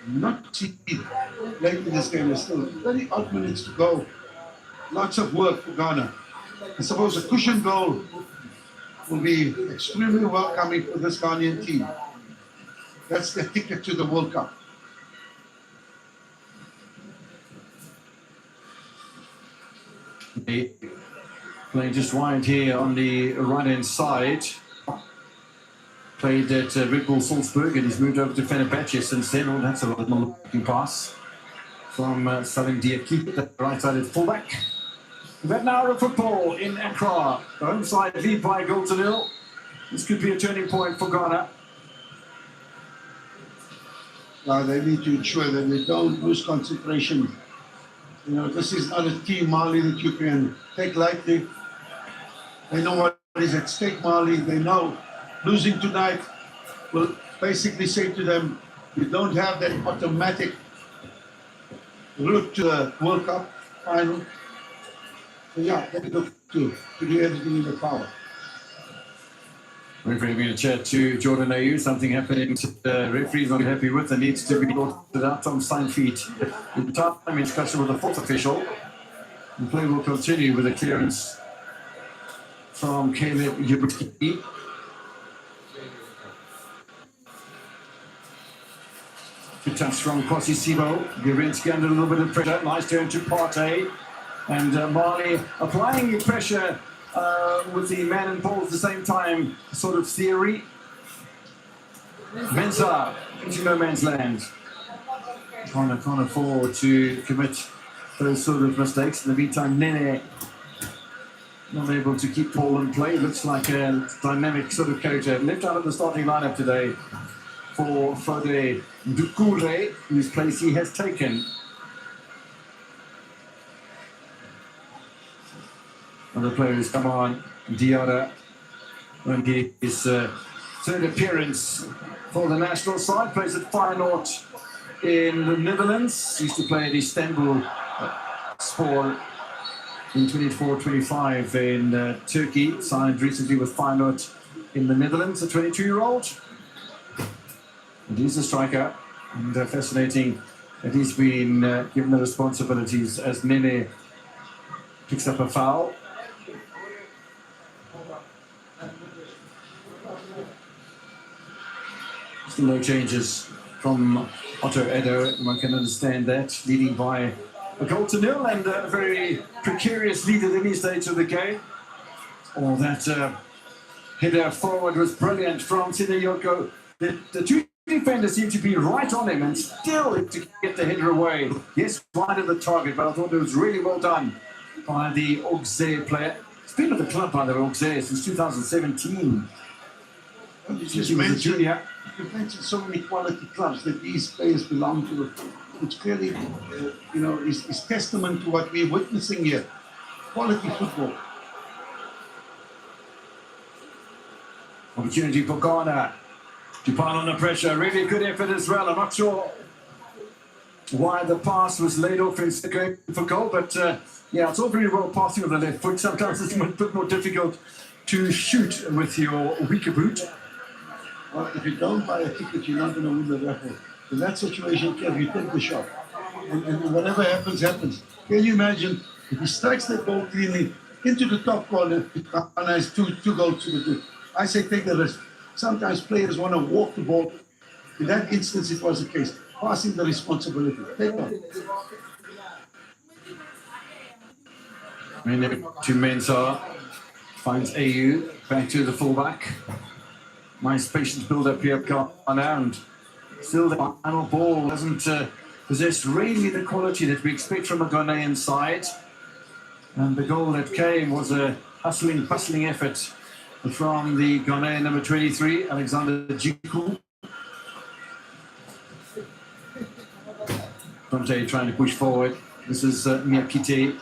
not to see late in this game. There's still 30 odd minutes to go. Lots of work for Ghana. I suppose a cushion goal will be extremely welcoming for this Ghanaian team. That's the ticket to the World Cup. Playing just wide here on the right-hand side. Played at Red Bull Salzburg and he's moved over to Fenerbahce since then. Oh, that's a rather looking pass. from Salim Diakite, the right-sided fullback. We've had an hour of football in Accra. The home side lead by a goal to nil. This could be a turning point for Ghana. Now they need to ensure that they don't lose concentration. You know, this is not a team, Mali, that you can take lightly. They know what is at stake, Mali. They know losing tonight will basically say to them, you don't have that automatic route to the World Cup final. So yeah, they look to do everything in their power. Referee having a chat to Jordan Ayew. Something happening the referee's not happy with and needs to be sorted out on sign feet. In time in discussion with the fourth official. The play will continue with a clearance from Caleb Yabruski. Good touch from Kwasi Sibo. Girinski under a little bit of pressure. Nice turn to Partey. And Mali applying pressure with the man and ball at the same time, sort of theory. Mensah into no man's land. Can't afford to commit those sort of mistakes. In the meantime, Nene not able to keep ball in play. Looks like a dynamic sort of character. Left out of the starting lineup today for Fode Ndukure, whose place he has taken. Other players come on. Diarra, when his third appearance for the national side, plays at Feyenoord in the Netherlands. Used to play at Istanbul Spor in 24-25 in Turkey. Signed recently with Feyenoord in the Netherlands, a 22-year-old. And he's a striker, and fascinating that he's been given the responsibilities as Nene picks up a foul. Still no changes from Otto Addo. One can understand that, leading by a goal to nil and a very precarious lead at any stage of the game. Oh, that header forward was brilliant from Sinayoko. The two defenders seemed to be right on him and still to get the header away. Yes, wide of the target, but I thought it was really well done by the Auxerre player. He's been at the club, by the way, Auxerre, since 2017. Well, you mentioned so many quality clubs that these players belong to, which clearly, is testament to what we're witnessing here. Quality football. Opportunity for Ghana to pile on the pressure. Really good effort as well. I'm not sure why the pass was laid off instead of going for goal, but yeah, it's all very well passing with the left foot. Sometimes it's a bit more difficult to shoot with your weaker boot. Well, if you don't buy a ticket, you're not going to win the raffle. In that situation, Kev, you take the shot. And whatever happens, happens. Can you imagine if he strikes that ball cleanly into the top corner and has two goals to the good? I say take the risk. Sometimes players want to walk the ball. In that instance, it was the case. Passing the responsibility. Take on. To Mensah. Finds Ayew. Back to the fullback. Nice patient build-up here, Ghana, and still the final ball doesn't possess really the quality that we expect from a Ghanaian side. And the goal that came was a hustling, bustling effort from the Ghanaian number 23, Alexander Jiku. Conte trying to push forward. This is Miyakite.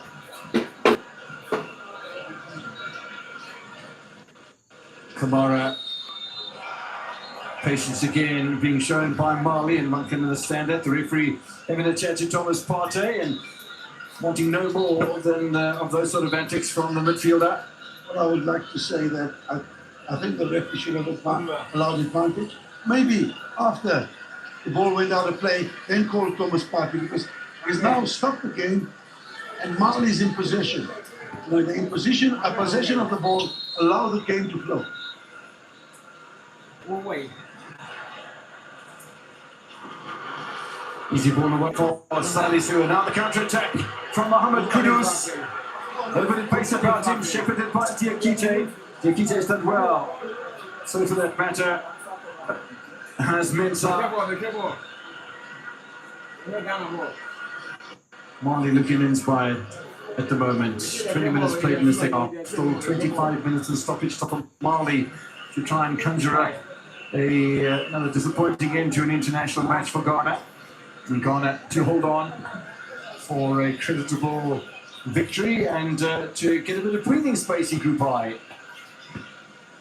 Kamara. Patience again being shown by Mali, and one can understand that. The referee having a chat to Thomas Partey and wanting no more than of those sort of antics from the midfielder. Well, I would like to say that I think the referee should have allowed advantage. Maybe after the ball went out of play, then call Thomas Partey, because he's now stopped the game and Mali is in possession. When they're in possession of the ball, allow the game to flow. One way. Easy ball away for Salisu, and now the counter-attack from Mohamed Kudus. A little bit of pace about him, shepherded by Diakite. Diakite has done well. So for that matter, has Mensah. Mali looking inspired at the moment. 20 minutes played in the second half. Still 25 minutes of stoppage time for Mali to try and conjure up another disappointing end to an international match for Ghana. And Ghana to hold on for a creditable victory and to get a bit of breathing space in Group I.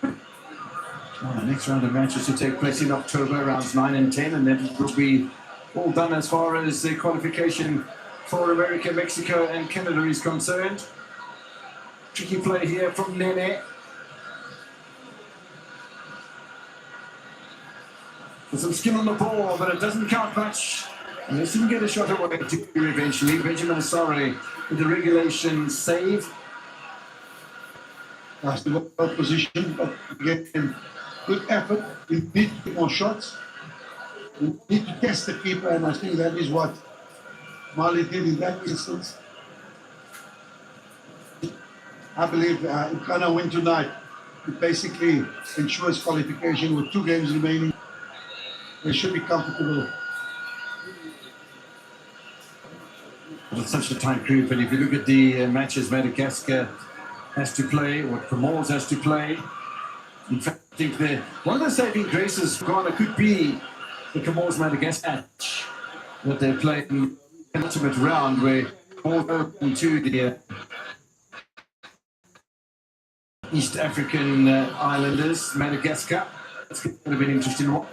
Well, the next round of matches to take place in October, rounds 9 and 10, and then it will be all done as far as the qualification for America, Mexico and Canada is concerned. Tricky play here from Nene. With some skill on the ball, but it doesn't count much. And they didn't get a shot away to eventually. Benjamin Asare with the regulation save. That's the well position, but again, good effort. We need to get more shots. We need to test the keeper, and I think that is what Mali did in that instance. I believe if Ghana win tonight, it basically ensures qualification with 2 games remaining. They should be comfortable. It's such a tight group, and if you look at the matches Madagascar has to play, what Comoros has to play, in fact, I think one of the saving graces for Ghana could be the Comoros-Madagascar match that they're playing in the ultimate round, where all open to the East African islanders, Madagascar. It's going to be an interesting one.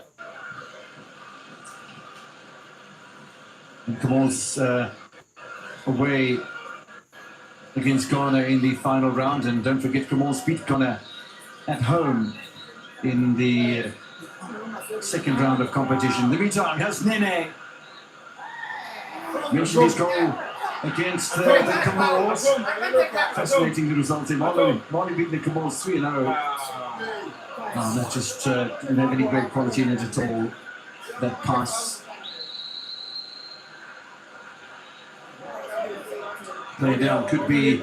And Comoros away against Ghana in the final round, and don't forget Comoros beat Ghana at home in the second round of competition. In the meantime, has Nene mentioned his goal against the Comoros. Fascinating the result in Mali beat the Comoros 3-0. That just didn't have any great quality in it at all. That pass. Play down could be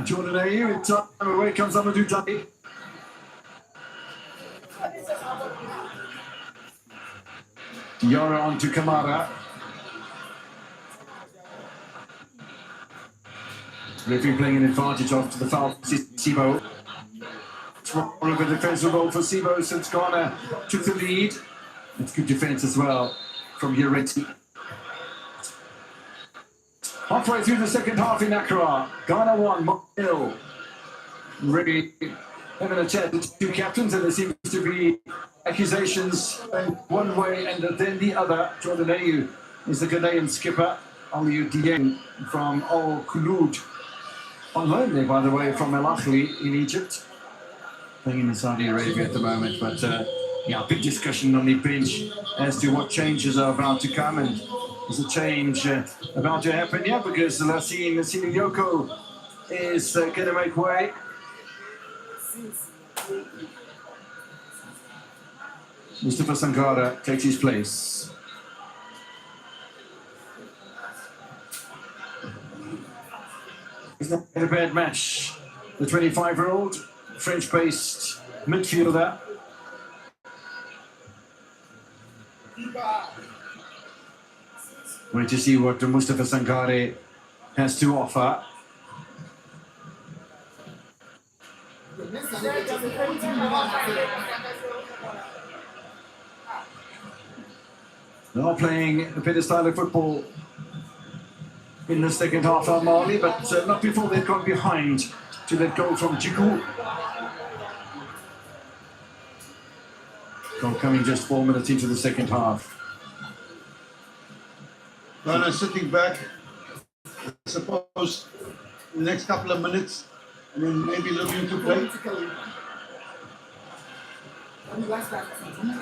Jordan Ayew. In time away comes Amadou Dadi. Diarra on to Kamara. Referee playing an advantage after the foul for Sibo. It's more of a defensive role for Sibo since Ghana took the lead. It's good defence as well from Ureti. Halfway through the second half in Accra, Ghana 1, Mali 0. Really having a chat with 2 captains, and there seems to be accusations one way and then the other. Jordan Ayew is the Ghanaian skipper. Aliou Dieng from Al Khulud, on loan there, by the way, from Al Ahly in Egypt, playing in Saudi Arabia at the moment. But yeah, big discussion on the bench as to what changes are about to come, and there's a change about to happen here because Lassine Yoko is going to make way. Mustafa Sangara takes his place. It's not a bad match. The 25-year-old French-based midfielder. Wait to see what Mustafa Sangare has to offer. They are playing a better style of football in the second half of Mali, but not before they've gone behind to that goal from Djikou. Goal coming just 4 minutes into the second half. Ghana sitting back, I suppose, the next couple of minutes, and then maybe looking to play.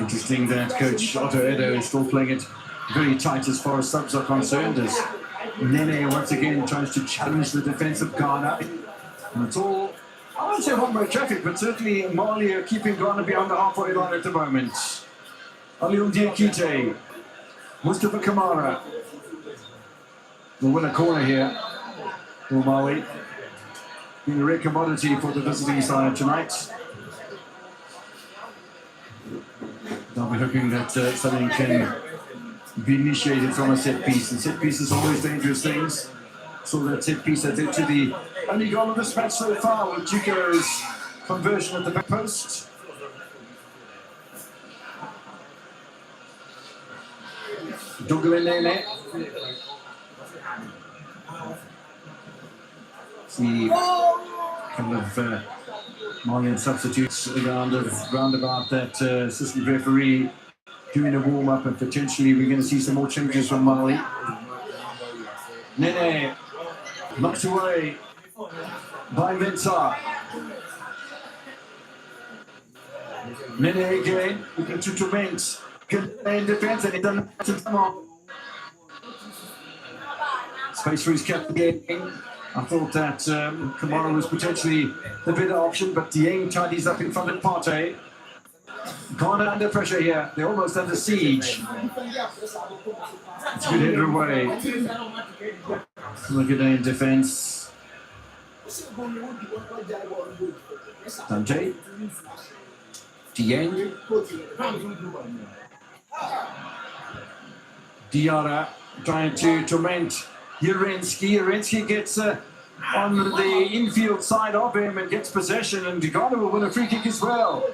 Interesting that coach Otto Edo is still playing it very tight as far as subs are concerned, as Nene once again tries to challenge the defence of Ghana. And it's all, I won't say one-way traffic, but certainly Mali are keeping Ghana behind the halfway line at the moment. Aliou Diakite, Mustafa Kamara will win a corner here for Mali. Being a rare commodity for the visiting side tonight. I'll be hoping that something can be initiated from a set piece, and set pieces are always dangerous things. So that set piece that led to the only goal of this match so far with Chico's conversion at the back post. Dugulenene. See kind of Malian substitutes around about that assistant referee doing a warm-up, and potentially we're going to see some more changes from Mali. Nene knocked away by Mensah. Nene again, looking to torment. Good in defense, and he doesn't come on. Space for his captain. I thought that Kamara was potentially the better option, but Dieng tidies up in front of Partey. Ghana under pressure here. They're almost under siege. It's a good header away. Look at in defense. Dante. Dieng. Diarra trying to torment Yerensky. Yerensky gets on the infield side of him and gets possession, and Ghana will win a free kick as well.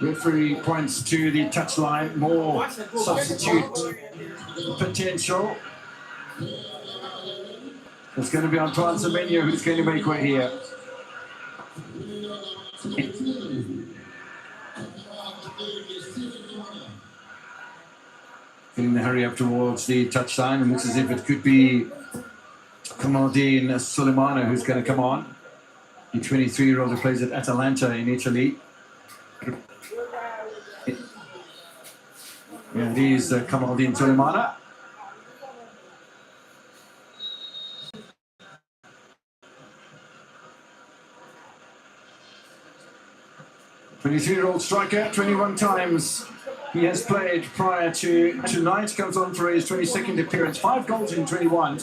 Referee points to the touchline. More substitute potential. It's going to be Antoine Semenyo who's going to make way here. Getting the hurry up towards the touchline, and looks as if it could be Kamaldeen Suleimana who's going to come on. The 23-year-old who plays at Atalanta in Italy. Yeah, it is Kamaldeen Suleimana. Twenty-two-year-old striker, 21 times he has played prior to tonight. Comes on for his 22nd appearance. 5 goals in 21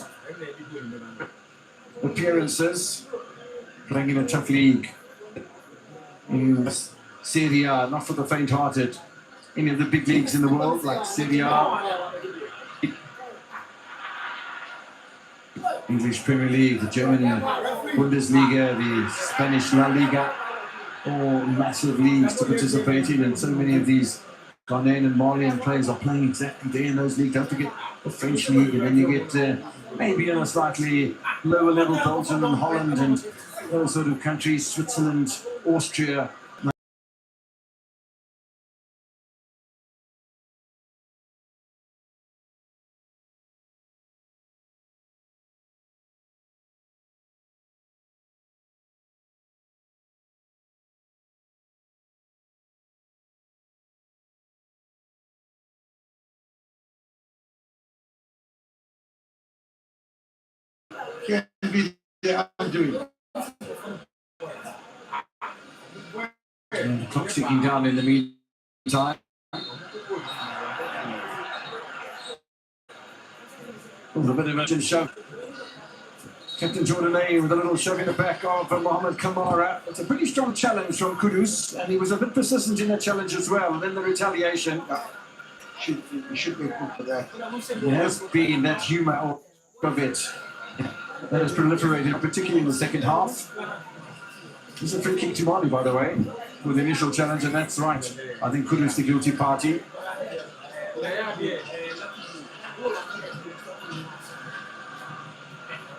appearances. Playing in a tough league in Serie A, not for the faint-hearted. Any of the big leagues in the world, like Serie A, English Premier League, the German Bundesliga, the Spanish La Liga, all massive leagues to participate in, and so many of these Ghanaian and Malian players are playing exactly there in those leagues. Don't forget the French league, and then you get maybe in a slightly lower level Belgium and Holland and those sort of countries, Switzerland, Austria. Can be the undoing. And the clock's ticking down in the meantime. A bit of a shove. Captain Jordan A with a little shove in the back of Mohamed Kamara. It's a pretty strong challenge from Kudus, and he was a bit persistent in that challenge as well. And then the retaliation. He should be good for that. There has been that humour of it that has proliferated, particularly in the second half. It's a free kick to Mali, by the way, with the initial challenge, and that's right. I think Kudus the guilty party.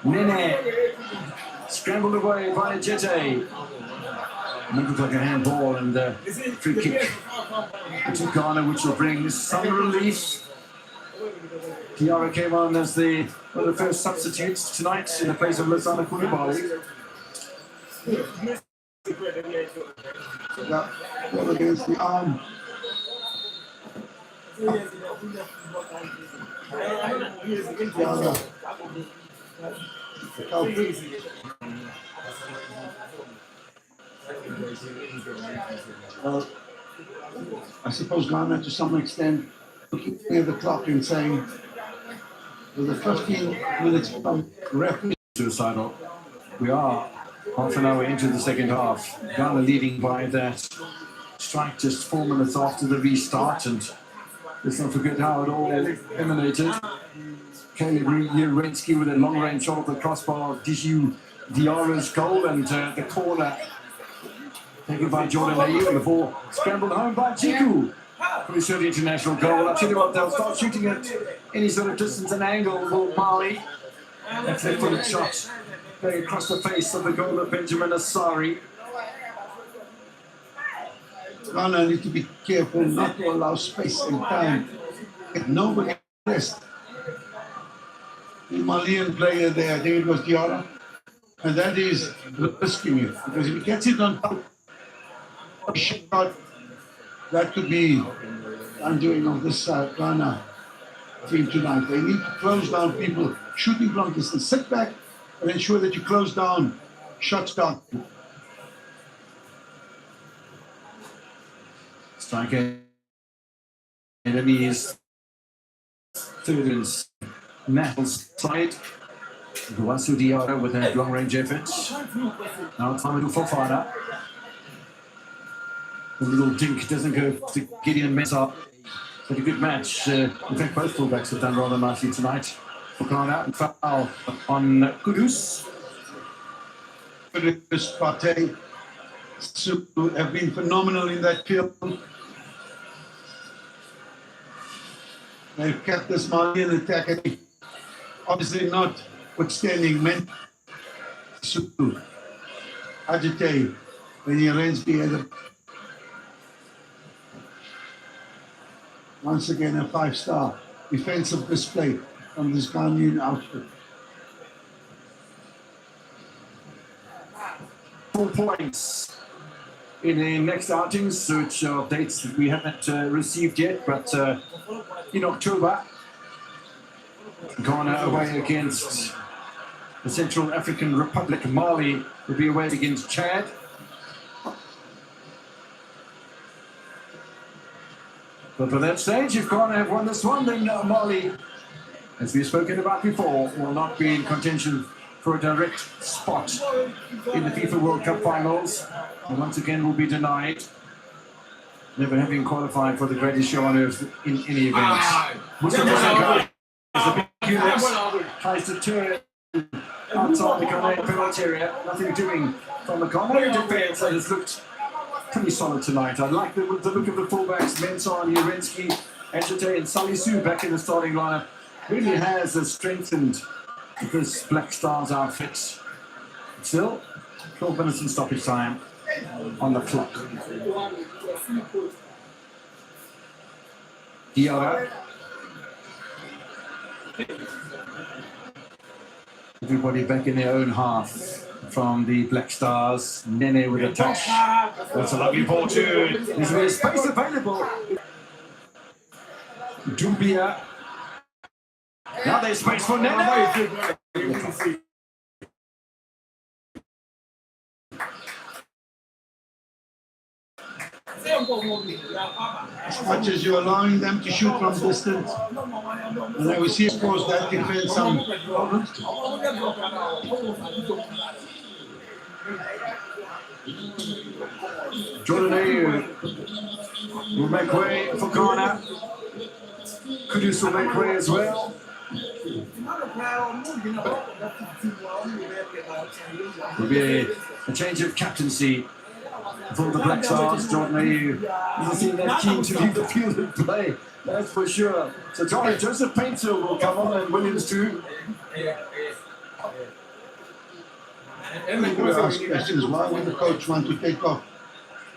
Nene scrambled away by Jete. Looked like a handball, and free kick to Ghana, which will bring some relief. Diarra came on as one of the first substitutes tonight in the place of Lassana Koulibaly. That ball against the arm. Well, I suppose Ghana, to some extent, looking at the clock and saying, with the 15 minutes from referee. Suicidal. We are half an hour into the second half. Ghana leading by that strike just 4 minutes after the restart, and let's not forget how it all emanated. Caleb Urensky with a long-range shot of the crossbar. Dishu Diarra's goal, and the corner taken by Jordan Ayew, and the ball scrambled home by Jiku for his third international goal. I'll tell you what, they'll start shooting at any sort of distance and angle with Mali. That left-footed shot going across the face of the goal of Benjamin Asari. Ghana need to be careful not to allow space and time. If nobody rest. The Malian player there, I think it was Diarra, and that is risking it, because if he gets it on top of a shot, that could be undoing of this Ghana team tonight. They need to close down people shooting from distance. Sit back and ensure that you close down shots down. Striker enemies third and national side. Guasu Diarra with that long-range effort. Now it's Mamadou Fofana. The little dink doesn't go to Gideon Mensah. But a good match. In fact, both fullbacks have done rather nicely tonight. Fofana and foul on Kudus. Kudus, Partey have been phenomenal in that field. They've kept this Malian attack at obviously not withstanding men. Agitate when he arranged the once again a 5-star defensive display from this Ghanaian outfit. 4 points in the next outings, which are dates that we haven't received yet, but in October, Ghana away against the Central African Republic. Mali will be away against Chad. But for that stage, if Ghana have won this one, then Mali, as we've spoken about before, will not be in contention for a direct spot in the FIFA World Cup finals, and once again will be denied, never having qualified for the greatest show on earth in any event. Musa is a big unit, tries to turn outside the Ghanaian penalty area, nothing doing from the Ghanaian defence, and it's looked pretty solid tonight. I like the look of the fullbacks, Mensah and Urensky, Ajite and Salisu back in the starting lineup. Really has strengthened this Black Stars outfit. Still, 12 minutes in stoppage time on the clock. Diarra. Everybody back in their own half from the Black Stars. Nene with a touch. That's a lovely ball too. There's space available. Dumbia. Now there's space for Nene. As much as you're allowing them to shoot from distance, and I will see, of course, that can create some problems. Jordan Ayew will make way for Ghana. Kudus will make way as well. Will be a change of captaincy for the Black Stars. Jordan Ayew doesn't seem that keen to leave the field and play, that's for sure. So Joseph Painter will come on, and Williams too. I'm going to ask questions. Why would the coach want to take off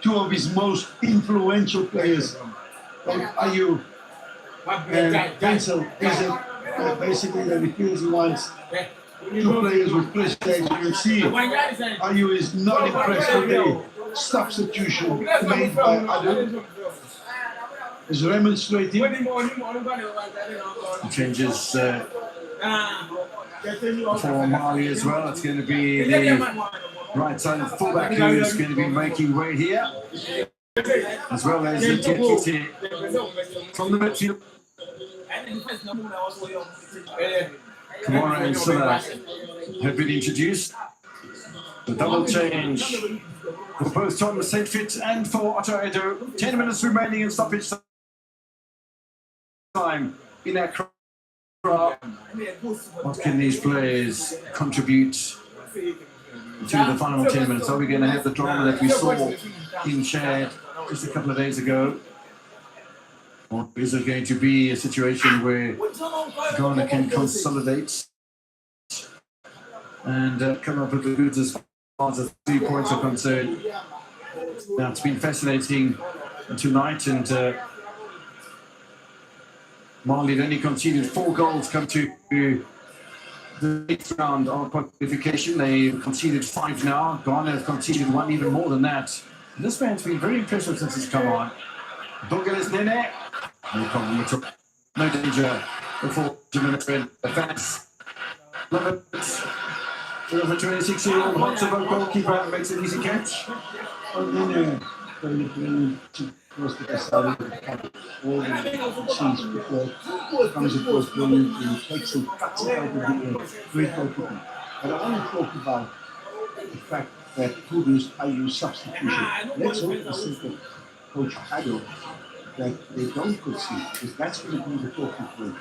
two of his most influential players, like Ayew and Denzel? Basically, that he feels he wants two players with fresh legs. You can see Ayew is not impressed with the substitution made by Adam. Is remonstrating. Changes for Mali as well. It's going to be the right side of fullback who is going to be making way here, as well as the Tekiti from the midfield. Kamara and Silla have been introduced. The double change for both Thomas Saintfit and for Otto Edo. 10 minutes remaining in stoppage time in that crowd. What can these players contribute to the final 10 minutes? Are we going to have the drama that we saw in Chad just a couple of days ago? Or is it going to be a situation where Ghana can consolidate and come up with the goods as far as the 3 points are concerned? Now, it's been fascinating tonight, and Mali had only conceded 4 goals come to the 8th round of qualification. They conceded 5 now. Ghana have conceded 1, even more than that. And this man's been very impressive since he's come on. Douglas Nene. No problem at all. No danger before 2 minutes when the fans love it. The 26-year-old hot of a goalkeeper makes an easy catch. Nene, was the decided to have all the seas before comes across brilliantly, takes and cuts it out of the great goalkeeping. But I want to talk about the fact that Kudu's IU substitution. Let's hope the simple Coach Ado that they don't concede, because that's going to be the talking point.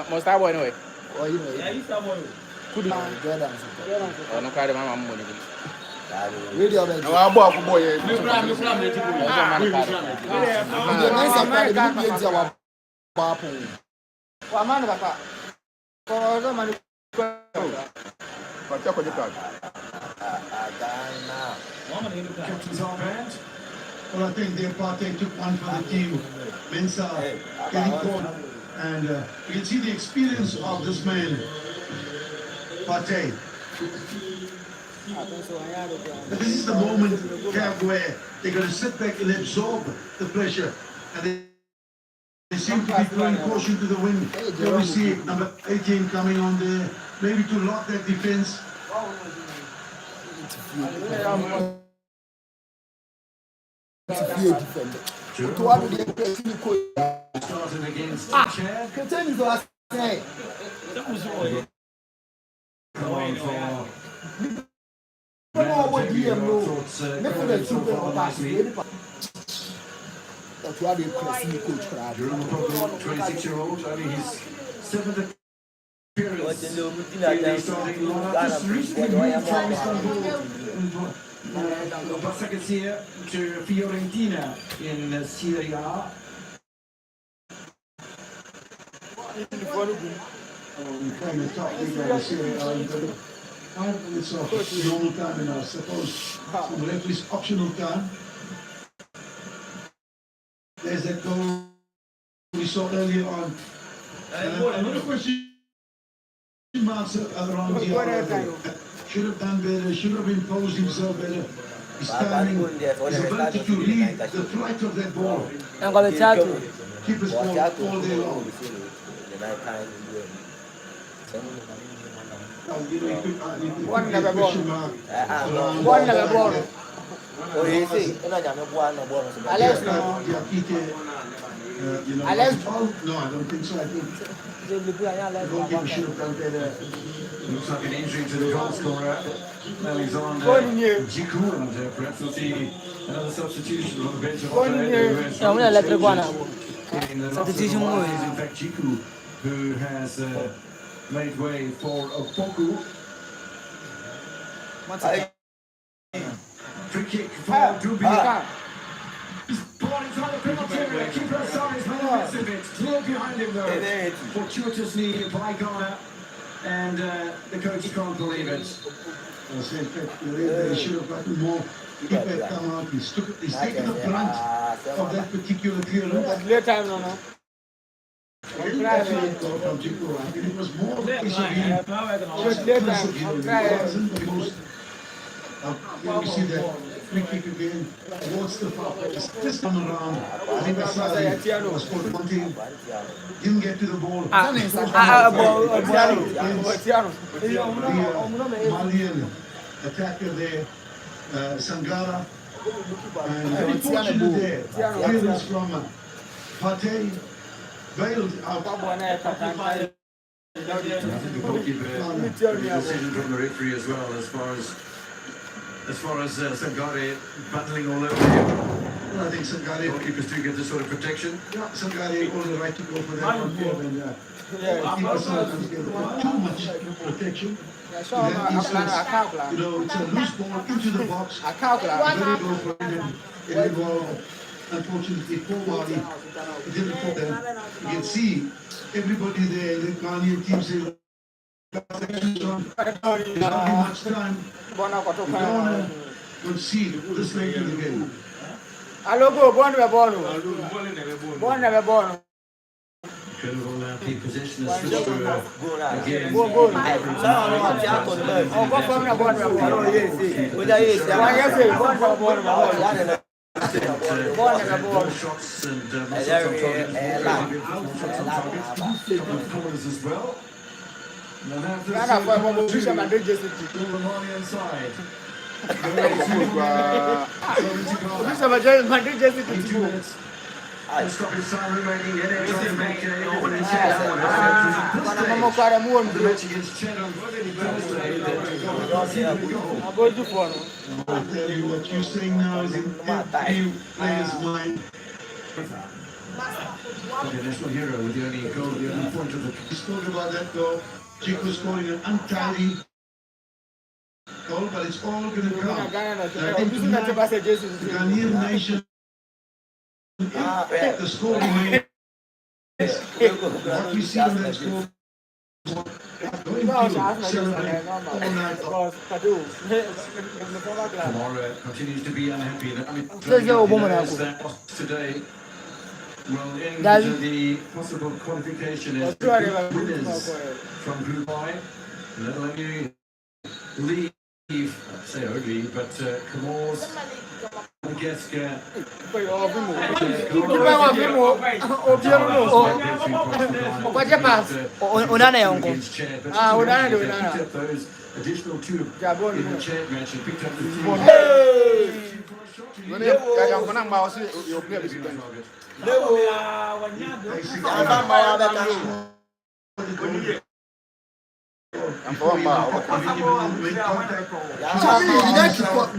Must I boy anyway? Oh, you know. Yeah, you start boy. Could you Jordan? Oh, no, carry my mom money. Radio man. No, I bought for boy. You plan. The nice American means our papa. What man, papa? For the money. But check on the card. Captain's armband. Well, I think the apartheid took one for the team. Mensa getting caught. And you can see the experience of this man, Partey. This is the moment, Kev, where they're going to sit back and absorb the pressure. And they seem to be throwing caution to the wind. Here we see number 18 coming on there, maybe to lock that defense. Starting against Chad. Continue to ask. That was all. That's why they press me, coach. 26-year-old, only his 7th appearance. Just recently moved from Istanbul. Passages here to Fiorentina in Serie A. We kind of talk about Serie A. 5 minutes of normal time, and I suppose some referee's optional time. There's that goal we saw earlier on. Another question marks around here. Should have done better, should have imposed himself better. His timing, his ability to read the flight of that ball. Keep his ball all day long. One never question born. mark. One never born. Oh, you see, Alex, no. Alex, No, I don't think so. I think the goalkeeper should have done better. Looks like an injury to the goal scorer, Alexander Jiku, and perhaps we'll see another substitution on the bench of substitution. In fact, Jiku, who has made way for Opoku. Free kick for Dubia. Ball inside the penalty area. Keeper Sar is massive. It's clear behind him though. Fortuitously by Ghana. And the coach can't believe it. They should have gotten more. Keeper come out. He's taken the brunt of that particular clearance. Clear time, no. It was more of a piece of him. Just Clear piece time. of him. It wasn't the most. You see that free kick again towards the far post. This time around, I think that's how he was for one team. Didn't get to the ball. The Malian attacker there, Sangara, and very fortunate there. Clearance from Pate, bailed out. The goalkeeper decision from the referee as well, as far as Sangare battling all over him. Well, I think Sangare, goalkeepers do get this sort of protection. Yeah, Sangare all the right to go for that one here, and keepers sometimes get too much protection. It's a loose ball into the box. Very go for it, and it involved, unfortunately, Powari. It didn't fall there. You can see everybody there, the Ghanaian team say, not much time. Ghana will see this late in the game. Alogo, born never born. Incredible keep possession as switch again. Shots and as well. Ghana for position and just the Malian side. Stop his time remaining in it. The match against Chad on Thursday. I'll tell you what you're saying now is in every player's mind. The national hero with the only goal, the only point of the. We spoke about that goal. Chico scoring an untidy goal, but it's all going to come. I think tonight, the Ghanaian nation, the score remains. What we see on that score. Kamara continues to be unhappy. Today will end the possible qualification as winners from Group I. That'll only leave, say only, but Comoros, Madagascar, against Chad, but those additional two in the Chad match and picked up the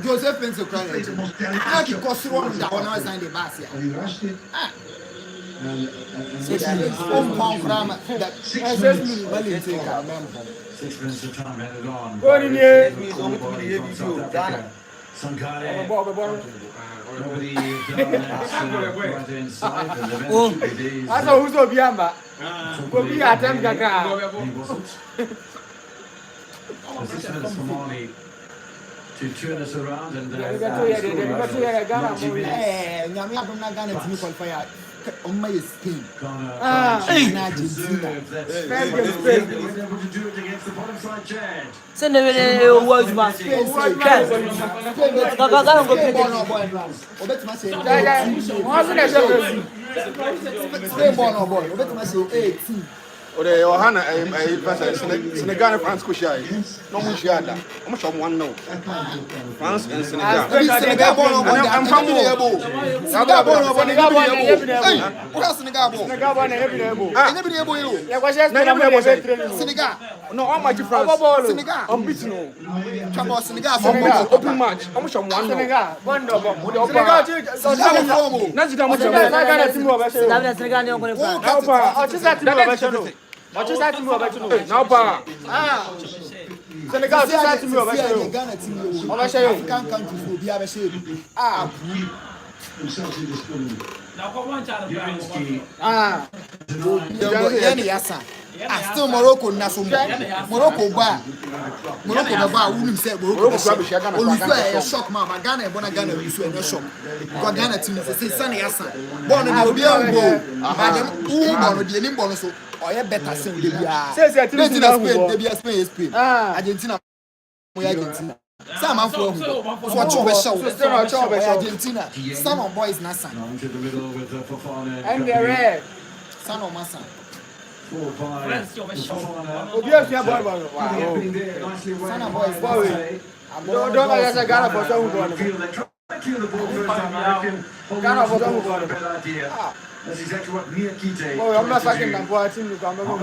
Joseph Pensacola. Sixpence of time added on. Nobody right inside, and eventually that's who's up Yamba. Go be attempt he wasn't. Assistance from Mali to turn us around and Send them in words, man. Or the Ohana, Senegal and France Kushai. No Mushiada. How much of one no? France and Senegal. Senegal born on I'm from Senegal born on Senegal. No, how much France? Senegal. Unbeaten. Senegal. Open match. How much of one no? Senegal. Now, Senegal African countries will be able to still Morocco naso Morocco ba wulu say Morocco shock ma Ghana e bona Ghana lusu e shock because Ghana team say sane yasa born no obi ango but dem born dey nim born so oye better say we dey bia say team na Spain Argentina we Argentina some man for Argentina some of boys na san and the red son of Massa That's exactly what Mia Kite. Oh, I'm not fucking that boy. Team look, I'm not going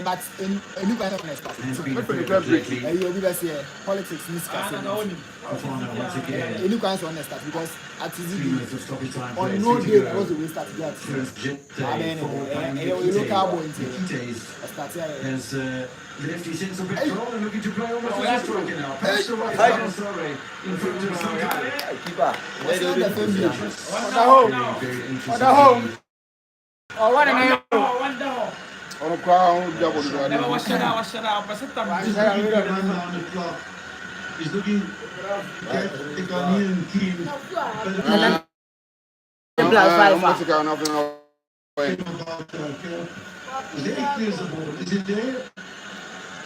but in new kind of politics needs new kinds of honest because at on no day was the way start to get you look how left his sense of control and looking to play almost as a striker now. Pass the right side, sorry. In front of Sankare. On the home. Oh, what an on the crowd, double the He's looking at the Ghanaian team.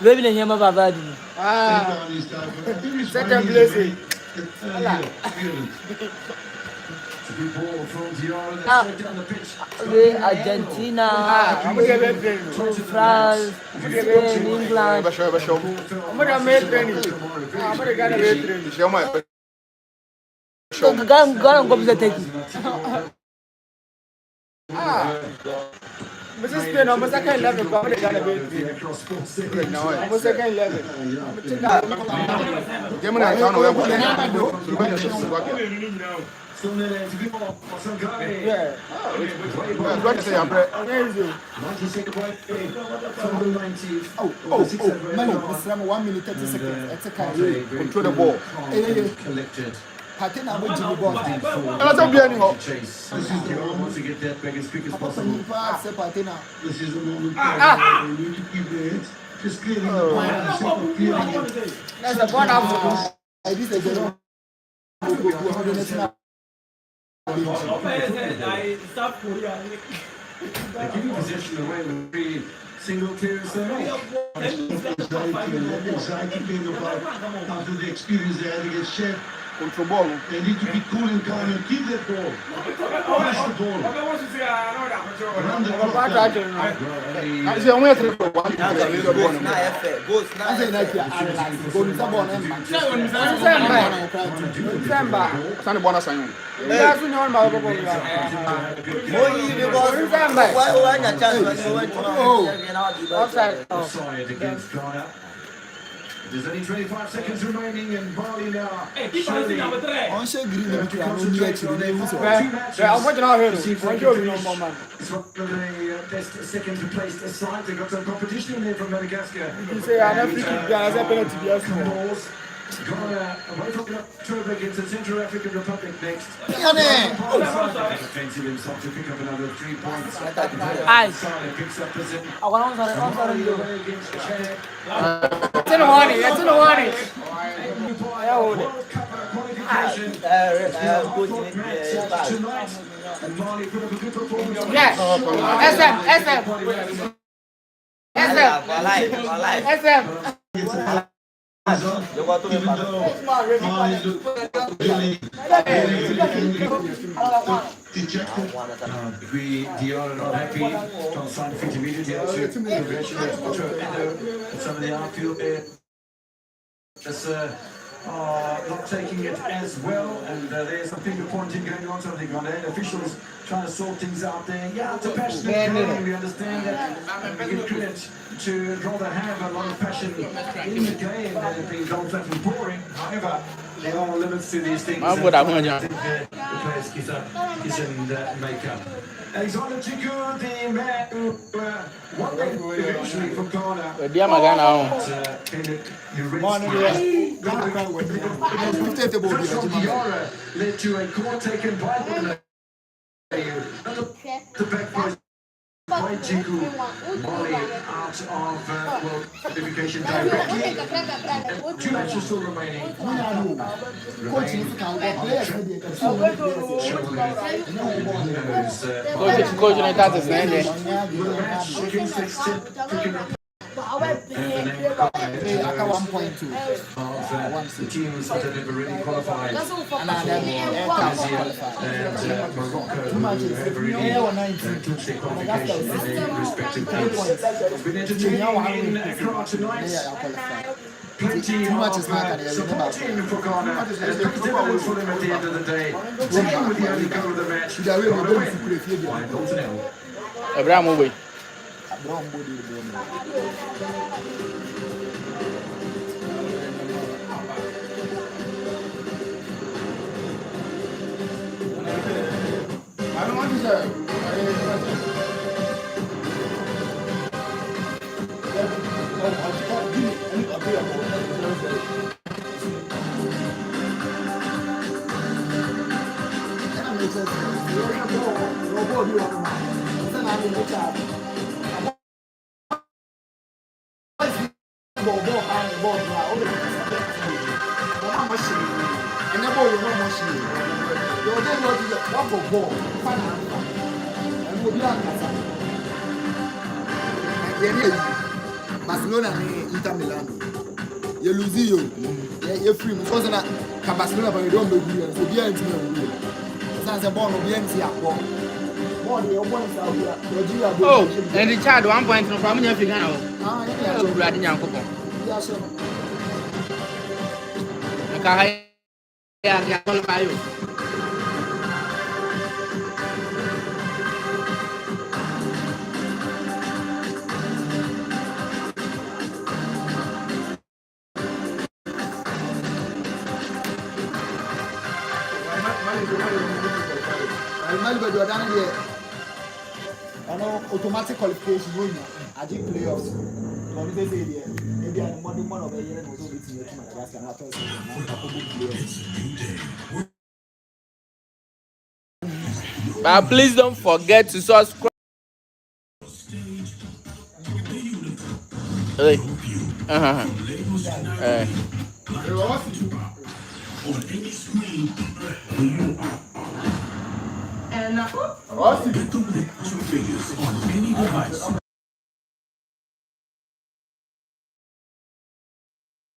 Baby, the name of our second blessing. Argentina, France, Spain, England. Mrs. Spain, almost second level, probably gonna be almost second level. One minute 30 seconds. Control the ball. Collected. Patina will do the ball. That's a bien hot. To get that back as quick as possible. This is the moment we need to keep the hits. Just clearing the point. That's a one out. This is the They give you possession away with 3 single clears there. After the experience they had against Chef. Control ball. They need to be cool and calm and keep that ball. Pass the ball. Run the clock down. There's only 25 seconds remaining and Bali now. On share green to It's one of the best second placed side. They've got some competition in there from Madagascar. Ghana away from October against the Central African Republic next. Defensive himself to pick up another 3 points. Sane picks up position. Against Chad. occasion. Tonight, and Mali put up a good performance. Yeah. SM. We are not happy. Don't sign fit immediately. Some of the outfield there just not taking it as well, and there's some finger pointing going on. Something on there. Officials trying to sort things out there. Yeah, it's a passionate game. We understand that. We give credit to rather have a lot of passion in the game than it being dull, flat, and boring. However, there are limits to these things. I think the players can make up. Alexander Chiku, the man who won eventually from Ghana. Led to a corner taken by the back post by Chiku. Mali out of qualification directly. And 2 matches still remaining. Coach, não tá dizendo, né? After 1.2. The teams that have already qualified. And Morocco have already clinched their qualification in their respective groups. It's been entertaining in Accra tonight. Plenty of supporting for Ghana, and it's paid dividends for them at the end of the day. Taking with the only goal of the match. Abraham away. I don't want to say. Barcelona and Inter Milan. You lose you. You're free. Because na Barcelona but you don't make you. So be into me. That's a ball of the NCA. Oh, and the child 1 point from family of Ghana. Ah, yeah. So Brad Yankopo. Yes, sir. Yeah, qualify you. Automatic qualification going I did playoffs. Maybe I'm one of the years was over to Madagascar and But please don't forget to subscribe. Hey. And